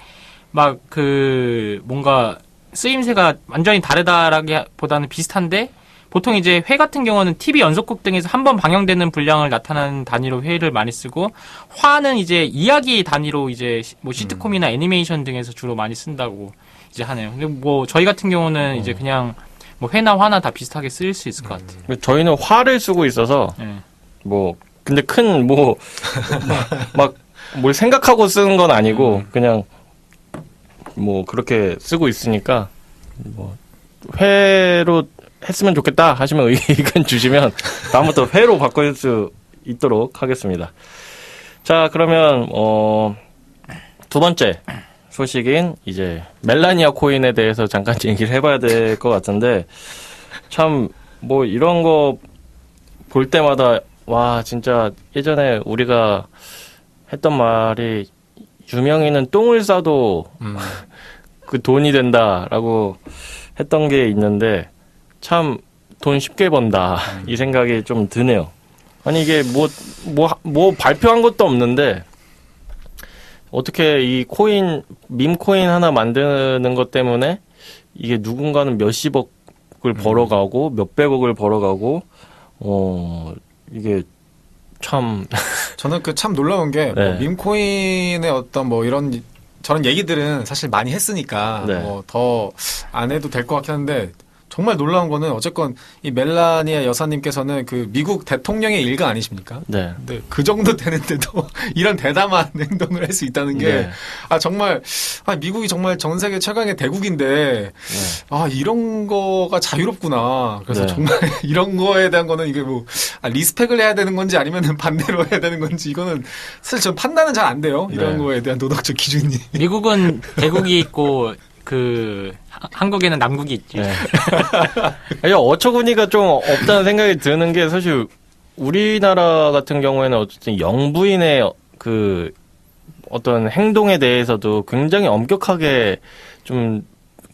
뭔가 쓰임새가 완전히 다르다라기보다는 비슷한데, 보통 이제 회 같은 경우는 TV 연속극 등에서 한 번 방영되는 분량을 나타내는 단위로 회를 많이 쓰고, 화는 이제 이야기 단위로 이제 뭐 시트콤이나 애니메이션 등에서 주로 많이 쓴다고 이제 하네요. 근데 뭐 저희 같은 경우는 이제 그냥 뭐 회나 화나 다 비슷하게 쓸 수 있을 것 같아요. 저희는 화를 쓰고 있어서 네. 뭐 근데 큰 뭐 막 뭘 생각하고 쓰는 건 아니고 그냥 뭐 그렇게 쓰고 있으니까 뭐 회로 했으면 좋겠다 하시면 의견 주시면 다음부터 회로 바꿀 수 있도록 하겠습니다. 자, 그러면 두 번째 소식인 이제 멜라니아 코인에 대해서 잠깐 얘기를 해봐야 될 것 같은데, 참 뭐 이런 거 볼 때마다 와 진짜 예전에 우리가 했던 말이 유명인은 똥을 싸도 그 돈이 된다라고 했던 게 있는데 참 돈 쉽게 번다 이 생각이 좀 드네요. 아니 이게 뭐 발표한 것도 없는데 어떻게 이 코인 밈 코인 하나 만드는 것 때문에 이게 누군가는 몇십억을 벌어가고 몇백억을 벌어가고 이게 참 저는 그 참 놀라운 게 네. 밈코인의 어떤 뭐 이런 저런 얘기들은 사실 많이 했으니까 네. 뭐 더 안 해도 될 것 같긴 한데 정말 놀라운 거는 어쨌건 이 멜라니아 여사님께서는 그 미국 대통령의 일가 아니십니까? 네. 근데 그 정도 되는데도 이런 대담한 행동을 할 수 있다는 게 네. 정말 미국이 정말 전 세계 최강의 대국인데 이런 거가 자유롭구나. 그래서 네. 정말 이런 거에 대한 거는 이게 뭐 리스펙을 해야 되는 건지 아니면은 반대로 해야 되는 건지 이거는 사실 전 판단은 잘 안 돼요. 이런 네. 거에 대한 도덕적 기준이. 미국은 대국이 있고 한국에는 남국이 있지. 네. 아니, 어처구니가 좀 없다는 생각이 드는 게 사실 우리나라 같은 경우에는 어쨌든 영부인의 그 어떤 행동에 대해서도 굉장히 엄격하게 좀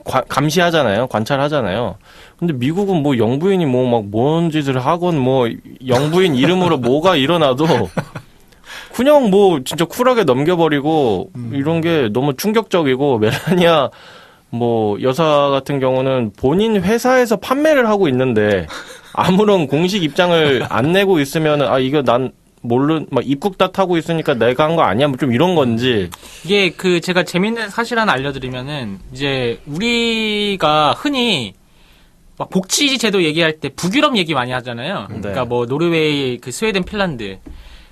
감시하잖아요. 관찰하잖아요. 근데 미국은 뭐 영부인이 뭐 막 뭔 짓을 하건 뭐 영부인 이름으로 뭐가 일어나도 그냥 뭐 진짜 쿨하게 넘겨버리고 이런 게 너무 충격적이고 멜라니아 뭐 여사 같은 경우는 본인 회사에서 판매를 하고 있는데 아무런 공식 입장을 안 내고 있으면은 이거 난 막 입국 다 타고 있으니까 내가 한 거 아니야? 뭐 좀 이런 건지. 이게 제가 재밌는 사실 하나 알려드리면은 이제 우리가 흔히 막 복지 제도 얘기할 때 북유럽 얘기 많이 하잖아요. 그러니까 뭐 노르웨이, 스웨덴, 핀란드.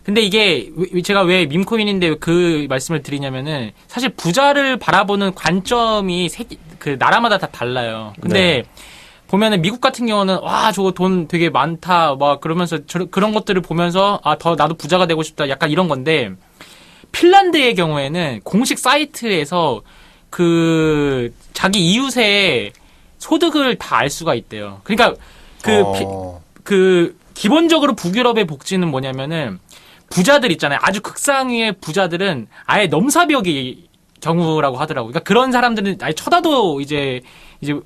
근데 이게 제가 왜 밈코인인데 그 말씀을 드리냐면은 사실 부자를 바라보는 관점이 나라마다 다 달라요. 근데 보면은 미국 같은 경우는 저거 돈 되게 많다 막 그러면서 그런 것들을 보면서 더 나도 부자가 되고 싶다 약간 이런 건데, 핀란드의 경우에는 공식 사이트에서 자기 이웃의 소득을 다 알 수가 있대요. 그러니까 기본적으로 북유럽의 복지는 뭐냐면은 부자들 있잖아요. 아주 극상위의 부자들은 아예 넘사벽이 경우라고 하더라고요. 그러니까 그런 사람들은 아예 쳐다도 이제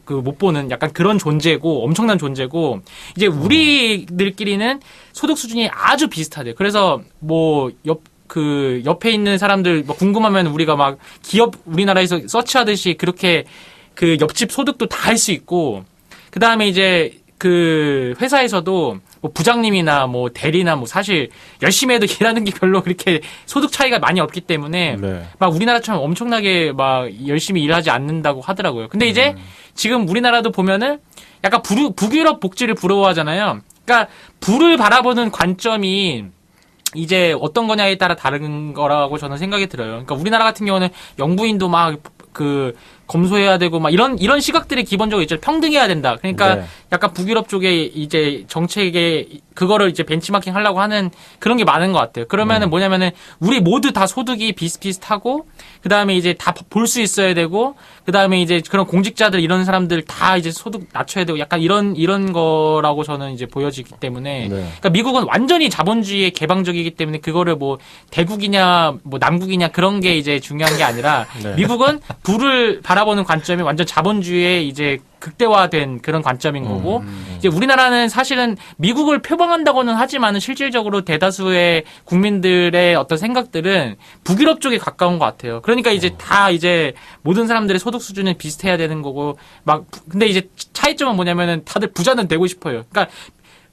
못 보는 약간 그런 존재고, 엄청난 존재고, 이제 우리들끼리는 소득 수준이 아주 비슷하대요. 그래서 뭐 옆에 있는 사람들 뭐 궁금하면 우리가 막 우리나라에서 서치하듯이 그렇게 옆집 소득도 다 알 수 있고, 그 다음에 이제 회사에서도 뭐 부장님이나 뭐 대리나 뭐 사실 열심히 해도 일하는 게 별로 그렇게 소득 차이가 많이 없기 때문에 막 우리나라처럼 엄청나게 막 열심히 일하지 않는다고 하더라고요. 근데 이제 지금 우리나라도 보면은 약간 북유럽 복지를 부러워하잖아요. 그러니까 부를 바라보는 관점이 이제 어떤 거냐에 따라 다른 거라고 저는 생각이 들어요. 그러니까 우리나라 같은 경우는 영부인도 막 검소해야 되고 막 이런 시각들이 기본적으로 이제 평등해야 된다. 그러니까 약간 북유럽 쪽에 이제 정책에 그거를 이제 벤치마킹 하려고 하는 그런 게 많은 것 같아요. 그러면은 뭐냐면은 우리 모두 다 소득이 비슷비슷하고, 그 다음에 이제 다 볼 수 있어야 되고, 그 다음에 이제 그런 공직자들 이런 사람들 다 이제 소득 낮춰야 되고 약간 이런 거라고 저는 이제 보여지기 때문에. 그러니까 미국은 완전히 자본주의에 개방적이기 때문에 그거를 뭐 대국이냐 뭐 남국이냐 그런 게 이제 중요한 게 아니라 미국은 부를 바라보는 관점이 완전 자본주의에 이제 극대화된 그런 관점인 거고 이제 우리나라는 사실은 미국을 표방한다고는 하지만은 실질적으로 대다수의 국민들의 어떤 생각들은 북유럽 쪽에 가까운 것 같아요. 그러니까 이제 다 이제 모든 사람들의 소득 수준은 비슷해야 되는 거고 막 근데 이제 차이점은 뭐냐면은 다들 부자는 되고 싶어요. 그러니까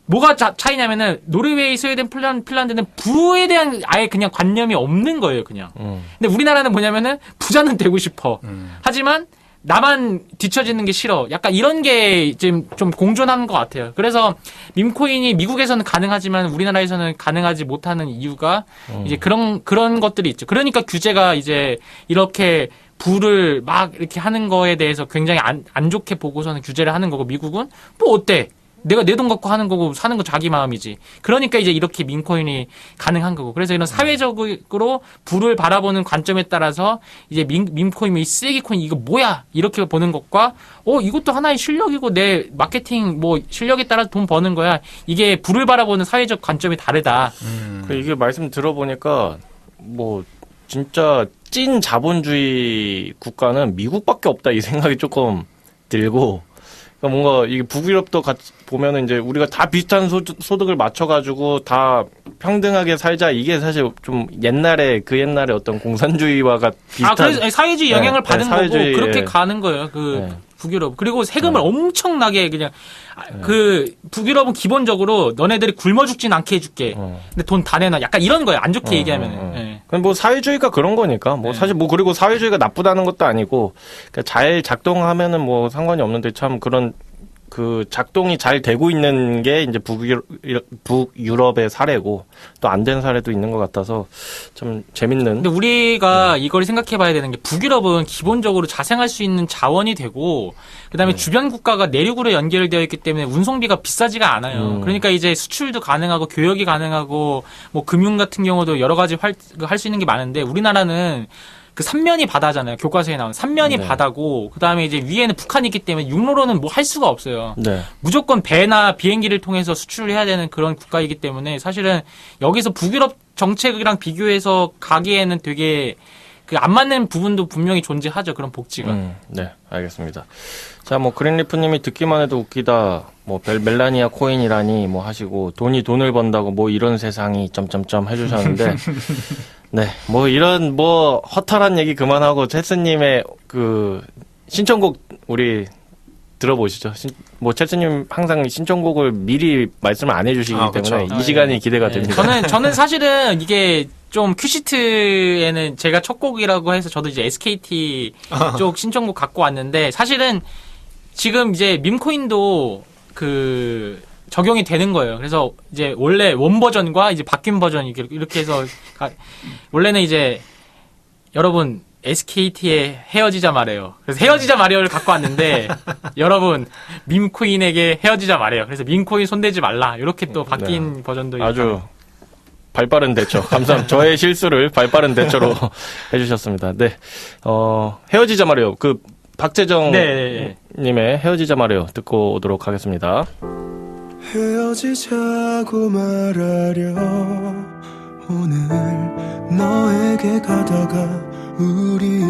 뭐가 차이냐면은 노르웨이, 스웨덴, 핀란드는 부에 대한 아예 그냥 관념이 없는 거예요, 그냥. 근데 우리나라는 뭐냐면은 부자는 되고 싶어. 하지만 나만 뒤처지는 게 싫어. 약간 이런 게 지금 좀 공존하는 것 같아요. 그래서 밈코인이 미국에서는 가능하지만 우리나라에서는 가능하지 못하는 이유가 이제 그런 것들이 있죠. 그러니까 규제가 이제 이렇게 부를 막 이렇게 하는 거에 대해서 굉장히 안 좋게 보고서는 규제를 하는 거고 미국은 뭐 어때? 내가 내 돈 갖고 하는 거고 사는 거 자기 마음이지. 그러니까 이제 이렇게 밈코인이 가능한 거고. 그래서 이런 사회적으로 부를 바라보는 관점에 따라서 이제 밈코인, 이 쓰레기 코인 이거 뭐야? 이렇게 보는 것과 이것도 하나의 실력이고 내 마케팅 뭐 실력에 따라 돈 버는 거야. 이게 부를 바라보는 사회적 관점이 다르다. 이게 말씀 들어보니까 뭐 진짜 찐 자본주의 국가는 미국밖에 없다 이 생각이 조금 들고 그러니까 뭔가 이게 북유럽도 같이 보면은 이제 우리가 다 비슷한 소득을 맞춰가지고 다 평등하게 살자 이게 사실 좀 옛날에 어떤 공산주의와가 비슷한. 그래서 사회주의 영향을 받은 사회주의, 거고 그렇게 가는 거예요. 북유럽. 그리고 세금을 엄청나게 그냥 그 북유럽은 기본적으로 너네들이 굶어 죽진 않게 해줄게. 근데 돈 다 내놔. 약간 이런 거예요. 안 좋게 얘기하면은. 그럼 뭐 사회주의가 그런 거니까 뭐 사실 뭐 그리고 사회주의가 나쁘다는 것도 아니고 그러니까 잘 작동하면은 뭐 상관이 없는데 참 그런 그 작동이 잘 되고 있는 게 이제 북유럽의 사례고 또 안 된 사례도 있는 것 같아서 참 재밌는. 근데 우리가 이걸 생각해봐야 되는 게 북유럽은 기본적으로 자생할 수 있는 자원이 되고 그다음에 주변 국가가 내륙으로 연결되어 있기 때문에 운송비가 비싸지가 않아요. 그러니까 이제 수출도 가능하고 교역이 가능하고 뭐 금융 같은 경우도 여러 가지 할 수 있는 게 많은데 우리나라는 그 삼면이 바다잖아요. 교과서에 나오는 삼면이 바다고 그다음에 이제 위에는 북한이 있기 때문에 육로로는 뭐 할 수가 없어요. 무조건 배나 비행기를 통해서 수출을 해야 되는 그런 국가이기 때문에 사실은 여기서 북유럽 정책이랑 비교해서 가기에는 되게 그 안 맞는 부분도 분명히 존재하죠. 그런 복지가. 네, 알겠습니다. 자, 뭐 그린리프님이 듣기만 해도 웃기다. 뭐 멜라니아 코인이라니 뭐 하시고 돈을 번다고 뭐 이런 세상이 점점점 해주셨는데. 네, 뭐 이런 뭐 허탈한 얘기 그만하고 체스님의 그 신청곡 우리 들어보시죠. 뭐 체스님 항상 신청곡을 미리 말씀을 안 해주시기 때문에 이 시간이 기대가 됩니다. 저는 사실은 이게 좀 큐시트에는 제가 첫 곡이라고 해서 저도 이제 SKT 쪽 신청곡 갖고 왔는데 사실은 지금 이제 밈코인도 그 적용이 되는 거예요. 그래서 이제 원래 원 버전과 이제 바뀐 버전 이렇게 해서 원래는 이제 여러분 SKT의 헤어지자 말해요. 그래서 헤어지자 말해요를 갖고 왔는데 여러분 밈코인에게 헤어지자 말해요. 그래서 밈코인 손대지 말라. 이렇게 또 바뀐 버전도 아주 발빠른 대처. 감사합니다. 저의 실수를 발빠른 대처로 해주셨습니다. 네, 헤어지자 말해요. 그 박재정 님의 헤어지자 말해요. 듣고 오도록 하겠습니다. 헤어지자고 말하려 오늘 너에게 가다가 우리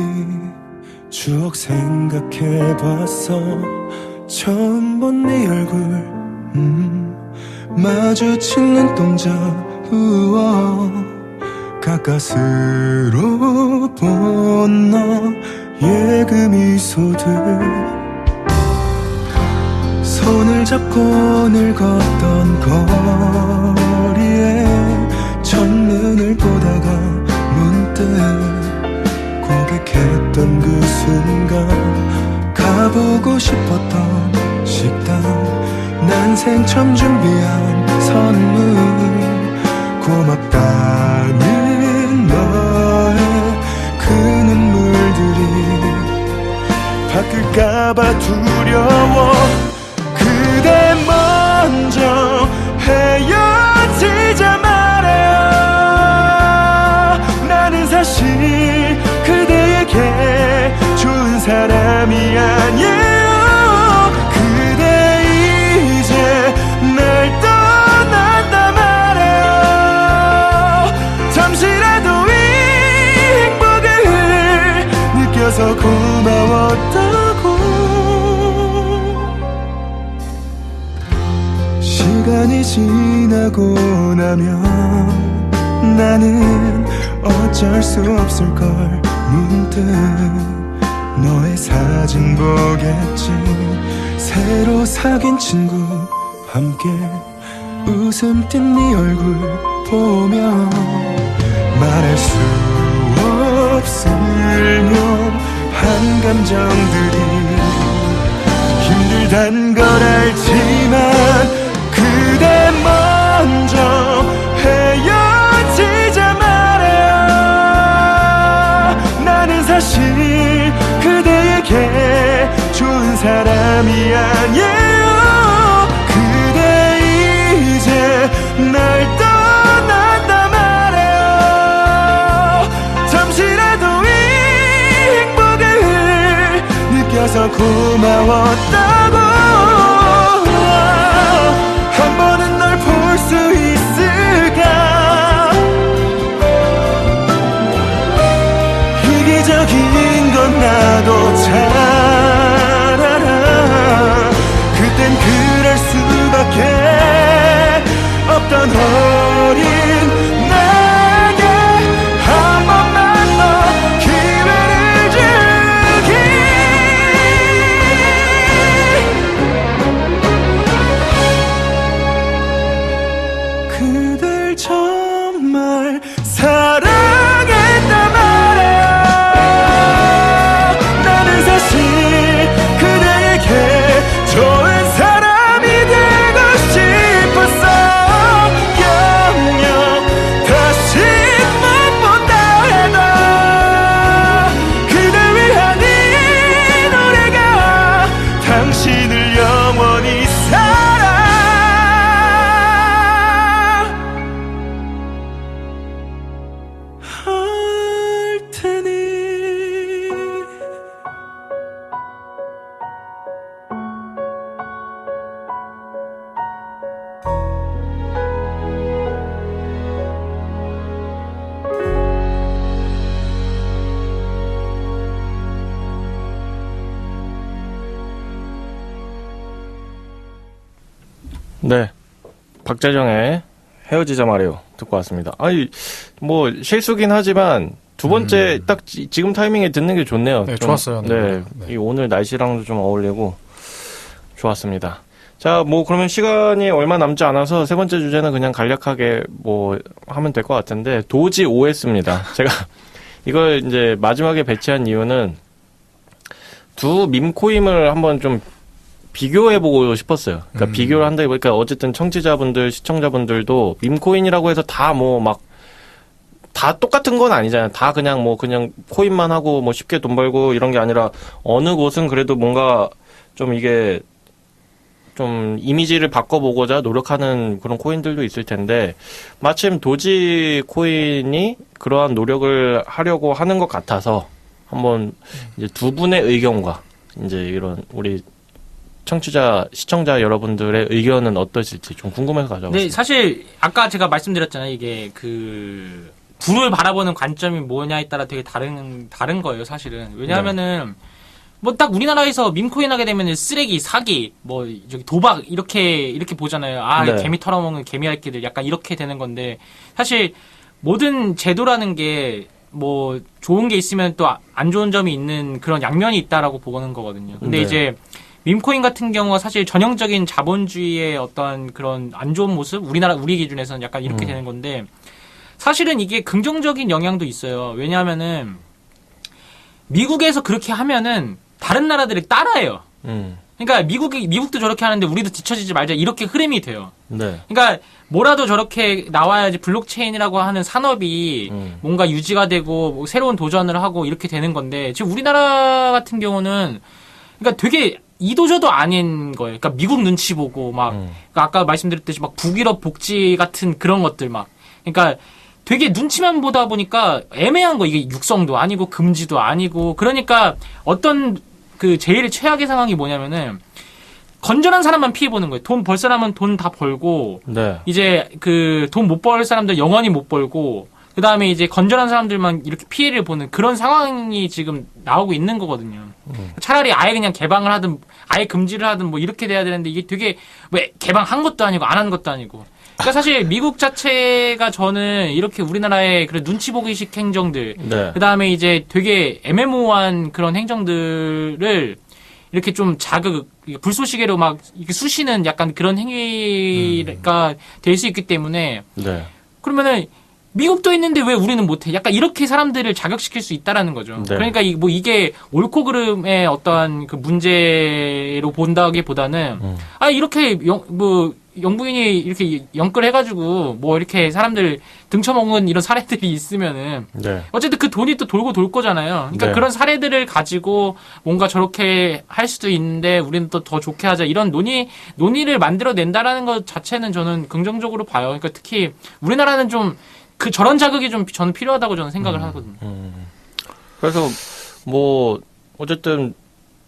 추억 생각해봤어 처음 본 네 얼굴 마주친 눈동자 우와 가까스로 본 너의 그 미소들 손을 잡고 늙었던 거리에 첫눈을 보다가 문득 고백했던 그 순간 가보고 싶었던 식당 난생 처음 준비한 선물 고맙다는 너의 그 눈물들이 바뀔까봐 두려워 그대 먼저 헤어지자 말해요 나는 사실 그대에게 좋은 사람이 아니에요 그대 이제 날 떠난다 말해요 잠시라도 이 행복을 느껴서 고마웠다고 시간이 지나고 나면 나는 어쩔 수 없을걸. 문득 너의 사진 보겠지. 새로 사귄 친구 함께 웃음 띤 네 얼굴 보며 말할 수 없을 묘한 감정들이 힘들단 걸 알지만 그대 먼저 헤어지자 말해요. 나는 사실 그대에게 좋은 사람이 아니에요. 그대 이제 날 떠난다 말해요. 잠시라도 이 행복을 느껴서 고마웠다고. 한 번은 널 볼 수 있을까. 이기적인 건 나도 잘 알아. 그땐 그럴 수밖에 없던 어린 나에게 한 번만 더 기회를 주기. 그댈 정말 사랑했단 말이야. 나는 사실 그대에게 좋은 사람이 되고 싶었어. 영영 다시 못 본다 해도 그대 위한 이 노래가 당신을 영원히 사랑할 테니. 네. 박재정의 헤어지자 말해요. 듣고 왔습니다. 아니, 뭐, 실수긴 하지만, 두 번째, 딱 지금 타이밍에 듣는 게 좋네요. 네, 좀, 좋았어요. 네. 네. 이 오늘 날씨랑도 좀 어울리고, 좋았습니다. 자, 뭐, 그러면 시간이 얼마 남지 않아서 세 번째 주제는 그냥 간략하게 뭐, 하면 될 것 같은데, 도지 OS입니다. 제가 이걸 이제 마지막에 배치한 이유는, 두 밈코임을 한번 좀 비교해보고 싶었어요. 그러니까 비교를 한다 보니까 어쨌든 청취자분들, 시청자분들도 밈코인이라고 해서 다 뭐 막 다 똑같은 건 아니잖아요. 다 그냥 뭐 그냥 코인만 하고 뭐 쉽게 돈 벌고 이런 게 아니라 어느 곳은 그래도 뭔가 좀 이게 좀 이미지를 바꿔보고자 노력하는 그런 코인들도 있을 텐데 마침 도지 코인이 그러한 노력을 하려고 하는 것 같아서 한번 이제 두 분의 의견과 이제 이런 우리 청취자, 시청자 여러분들의 의견은 어떠실지 좀 궁금해서 가져왔습니다. 네, 사실 아까 제가 말씀드렸잖아요. 이게 그 불을 바라보는 관점이 뭐냐에 따라 되게 다른 거예요, 사실은. 왜냐하면은 뭐 딱 우리나라에서 밈코인 하게 되면 쓰레기, 사기, 뭐 저기 도박 이렇게 보잖아요. 아, 네. 개미 털어먹는 개미알기들 약간 이렇게 되는 건데 사실 모든 제도라는 게 뭐 좋은 게 있으면 또 안 좋은 점이 있는 그런 양면이 있다라고 보는 거거든요. 근데 네. 이제 밈코인 같은 경우가 사실 전형적인 자본주의의 어떤 그런 안 좋은 모습, 우리 기준에서는 약간 이렇게 되는 건데, 사실은 이게 긍정적인 영향도 있어요. 왜냐하면은, 미국에서 그렇게 하면은, 다른 나라들이 따라해요. 그러니까 미국도 저렇게 하는데 우리도 뒤처지지 말자, 이렇게 흐름이 돼요. 네. 그러니까 뭐라도 저렇게 나와야지 블록체인이라고 하는 산업이 뭔가 유지가 되고 뭐 새로운 도전을 하고 이렇게 되는 건데 지금 우리나라 같은 경우는 그러니까 되게 이도저도 아닌 거예요. 그러니까 미국 눈치 보고 막 그러니까 아까 말씀드렸듯이 막 북유럽 복지 같은 그런 것들 막 그러니까 되게 눈치만 보다 보니까 애매한 거 이게 육성도 아니고 금지도 아니고 그러니까 어떤 그 제일 최악의 상황이 뭐냐면은 건전한 사람만 피해 보는 거예요. 돈 벌 사람은 돈 다 벌고 네. 이제 그 돈 못 벌 사람들 영원히 못 벌고 그 다음에 이제 건전한 사람들만 이렇게 피해를 보는 그런 상황이 지금 나오고 있는 거거든요. 차라리 아예 그냥 개방을 하든 아예 금지를 하든 뭐 이렇게 돼야 되는데 이게 되게 왜 개방한 것도 아니고 안 한 것도 아니고. 그러니까 사실 미국 자체가 저는 이렇게 우리나라의 그런 눈치 보기식 행정들, 네. 그 다음에 이제 되게 애매모호한 그런 행정들을 이렇게 좀 불쏘시개로 막 이렇게 쑤시는 약간 그런 행위가 될 수 있기 때문에 네. 그러면은 미국도 있는데 왜 우리는 못해? 약간 이렇게 사람들을 자극시킬 수 있다라는 거죠. 네. 그러니까 뭐 이게 옳고 그름의 어떠한 그 문제로 본다기보다는 이렇게 영부인이 이렇게 영끌해가지고 뭐 이렇게 사람들 등쳐먹는 이런 사례들이 있으면은 네. 어쨌든 그 돈이 또 돌고 돌 거잖아요. 그러니까 네. 그런 사례들을 가지고 뭔가 저렇게 할 수도 있는데 우리는 또 더 좋게 하자 이런 논의를 만들어낸다라는 것 자체는 저는 긍정적으로 봐요. 그러니까 특히 우리나라는 좀 저런 자극이 좀 저는 필요하다고 저는 생각을 하거든요. 그래서 뭐 어쨌든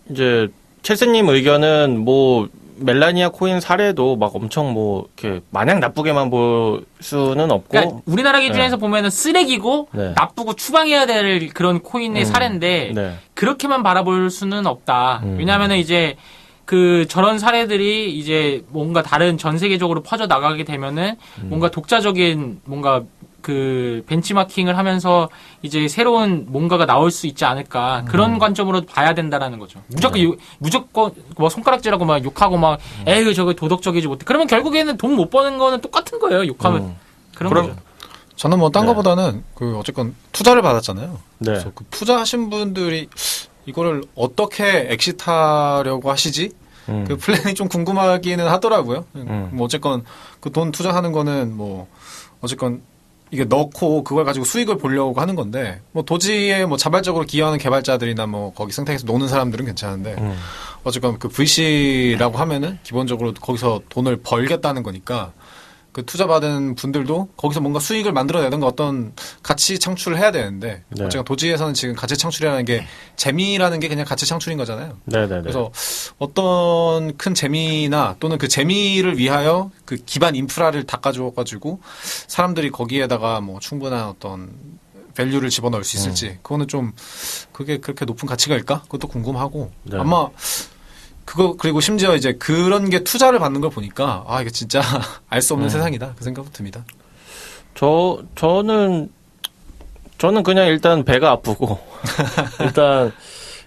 이제 첼스님 의견은 뭐 멜라니아 코인 사례도 막 엄청 뭐 이렇게 마냥 나쁘게만 볼 수는 없고, 그러니까 우리나라 기준에서 보면은 쓰레기고 네. 나쁘고 추방해야 될 그런 코인의 사례인데 네. 그렇게만 바라볼 수는 없다. 왜냐하면은 이제 저런 사례들이 이제 뭔가 다른 전 세계적으로 퍼져 나가게 되면은 뭔가 독자적인 뭔가 벤치마킹을 하면서 이제 새로운 뭔가가 나올 수 있지 않을까 그런 관점으로 봐야 된다라는 거죠. 무조건 뭐 손가락질하고 막 욕하고 막 에이 저거 도덕적이지 못해. 그러면 결국에는 돈 못 버는 거는 똑같은 거예요. 욕하면 그런 거죠. 저는 뭐 딴 네. 거보다는 어쨌건 투자를 받았잖아요. 네. 그래서 투자하신 분들이 이거를 어떻게 엑시트하려고 하시지? 그 플랜이 좀 궁금하기는 하더라고요. 뭐 어쨌건 그 돈 투자하는 거는 뭐 어쨌건 이게 넣고 그걸 가지고 수익을 보려고 하는 건데 뭐 도지에 뭐 자발적으로 기여하는 개발자들이나 뭐 거기 생태계에서 노는 사람들은 괜찮은데 어쨌건 그 VC라고 하면은 기본적으로 거기서 돈을 벌겠다는 거니까 그 투자받은 분들도 거기서 뭔가 수익을 만들어내는 거 어떤 가치 창출을 해야 되는데 네. 어쨌든 도지에서는 지금 가치 창출이라는 게 재미라는 게 그냥 가치 창출인 거잖아요. 네네네. 그래서 어떤 큰 재미나 또는 그 재미를 위하여 그 기반 인프라를 닦아줘가지고 사람들이 거기에다가 뭐 충분한 어떤 밸류를 집어넣을 수 있을지 그거는 좀 그게 그렇게 높은 가치가일까? 그것도 궁금하고 네. 아마 그리고 심지어 이제 그런 게 투자를 받는 걸 보니까 이게 진짜 알 수 없는 세상이다 그 생각도 듭니다. 저는 그냥 일단 배가 아프고 일단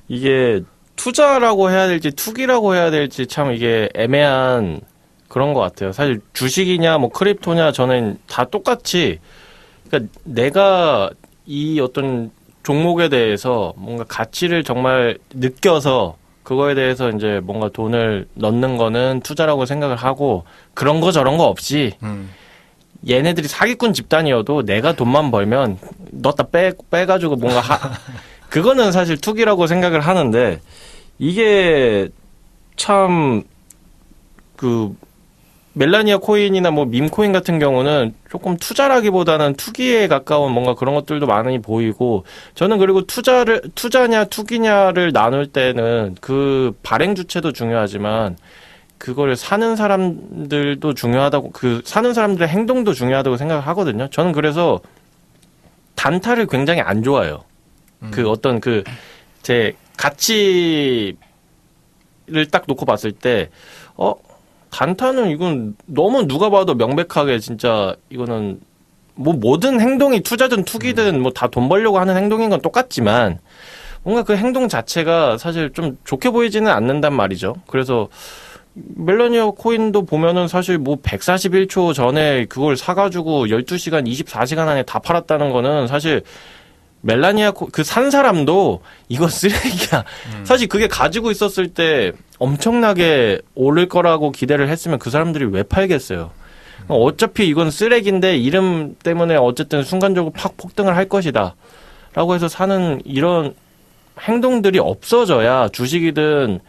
이게 투자라고 해야 될지 투기라고 해야 될지 참 이게 애매한 그런 것 같아요. 사실 주식이냐 뭐 크립토냐 저는 다 똑같이 그러니까 내가 이 어떤 종목에 대해서 뭔가 가치를 정말 느껴서 그거에 대해서 이제 뭔가 돈을 넣는 거는 투자라고 생각을 하고 그런 거 저런 거 없이 얘네들이 사기꾼 집단이어도 내가 돈만 벌면 넣었다 빼가지고 뭔가 그거는 사실 투기라고 생각을 하는데 이게 참 멜라니아 코인이나 뭐 밈 코인 같은 경우는 조금 투자라기보다는 투기에 가까운 뭔가 그런 것들도 많이 보이고 저는 그리고 투자냐 투기냐를 나눌 때는 그 발행 주체도 중요하지만 그걸 사는 사람들도 중요하다고 사는 사람들의 행동도 중요하다고 생각을 하거든요. 저는 그래서 단타를 굉장히 안 좋아해요. 어떤 제 가치를 딱 놓고 봤을 때 단타는 이건 너무 누가 봐도 명백하게 진짜 이거는 뭐 모든 행동이 투자든 투기든 뭐 다 돈 벌려고 하는 행동인 건 똑같지만 뭔가 그 행동 자체가 사실 좀 좋게 보이지는 않는단 말이죠. 그래서 멜라니아 코인도 보면은 사실 뭐 141초 전에 그걸 사가지고 12시간, 24시간 안에 다 팔았다는 거는 사실 멜라니아 산 사람도 이거 쓰레기야. 사실 그게 가지고 있었을 때 엄청나게 오를 거라고 기대를 했으면 그 사람들이 왜 팔겠어요. 어차피 이건 쓰레기인데 이름 때문에 어쨌든 순간적으로 팍 폭등을 할 것이다. 라고 해서 사는 이런 행동들이 없어져야 주식이든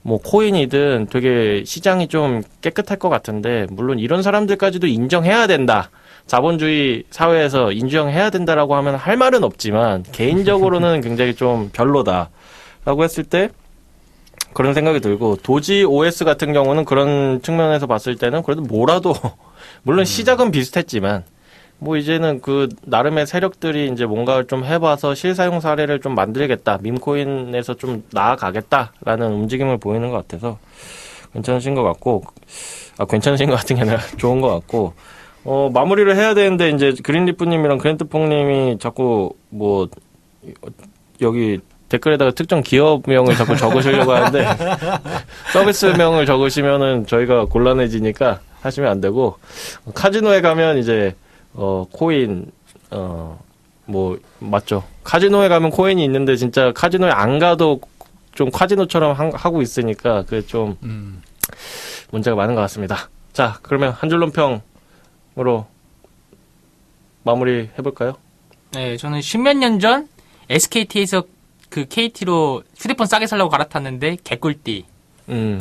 뭐 코인이든 되게 시장이 좀 깨끗할 것 같은데 물론 이런 사람들까지도 인정해야 된다. 자본주의 사회에서 인정해야 된다라고 하면 할 말은 없지만 개인적으로는 굉장히 좀 별로다라고 했을 때 그런 생각이 들고 도지 OS 같은 경우는 그런 측면에서 봤을 때는 그래도 뭐라도 물론 시작은 비슷했지만 뭐 이제는 그 나름의 세력들이 이제 뭔가를 좀 해봐서 실사용 사례를 좀 만들겠다, 밈코인에서 좀 나아가겠다라는 움직임을 보이는 것 같아서 괜찮으신 것 같고, 괜찮으신 것 같은 게 아니라 좋은 것 같고, 마무리를 해야 되는데 이제 그린리프님이랑 그랜트퐁님이 자꾸 뭐 여기 댓글에다가 특정 기업명을 자꾸 적으시려고 하는데 서비스명을 적으시면은 저희가 곤란해지니까 하시면 안 되고, 카지노에 가면 이제 코인 뭐 맞죠. 카지노에 가면 코인이 있는데 진짜 카지노에 안 가도 좀 카지노처럼 하고 있으니까 그게 좀 문제가 많은 것 같습니다. 자, 그러면 한 줄 논평으로 마무리 해볼까요? 네, 저는 십몇 년 전 SKT에서 그 KT로 휴대폰 싸게 살려고 갈아탔는데 개꿀띠. 근데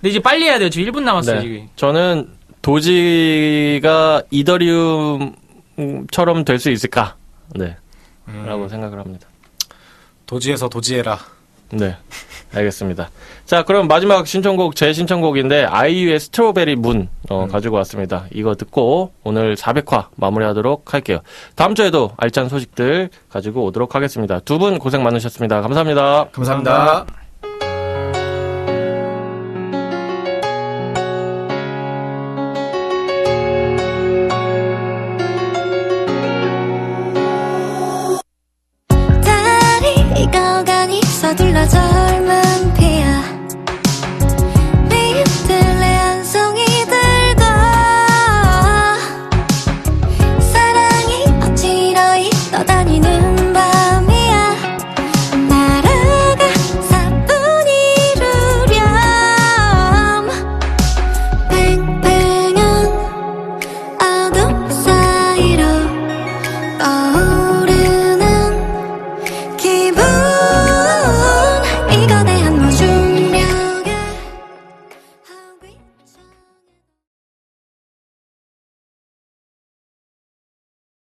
이제 빨리 해야 돼요. 지금 1분 남았어요. 네. 지금. 저는 도지가 이더리움처럼 될 수 있을까? 네. 라고 생각을 합니다. 도지에서 도지해라. 네. 알겠습니다. 자, 그럼 마지막 신청곡, 제 신청곡인데, 아이유의 스트로베리 문, 가지고 왔습니다. 이거 듣고 오늘 400화 마무리하도록 할게요. 다음 주에도 알찬 소식들 가지고 오도록 하겠습니다. 두 분 고생 많으셨습니다. 감사합니다. 감사합니다.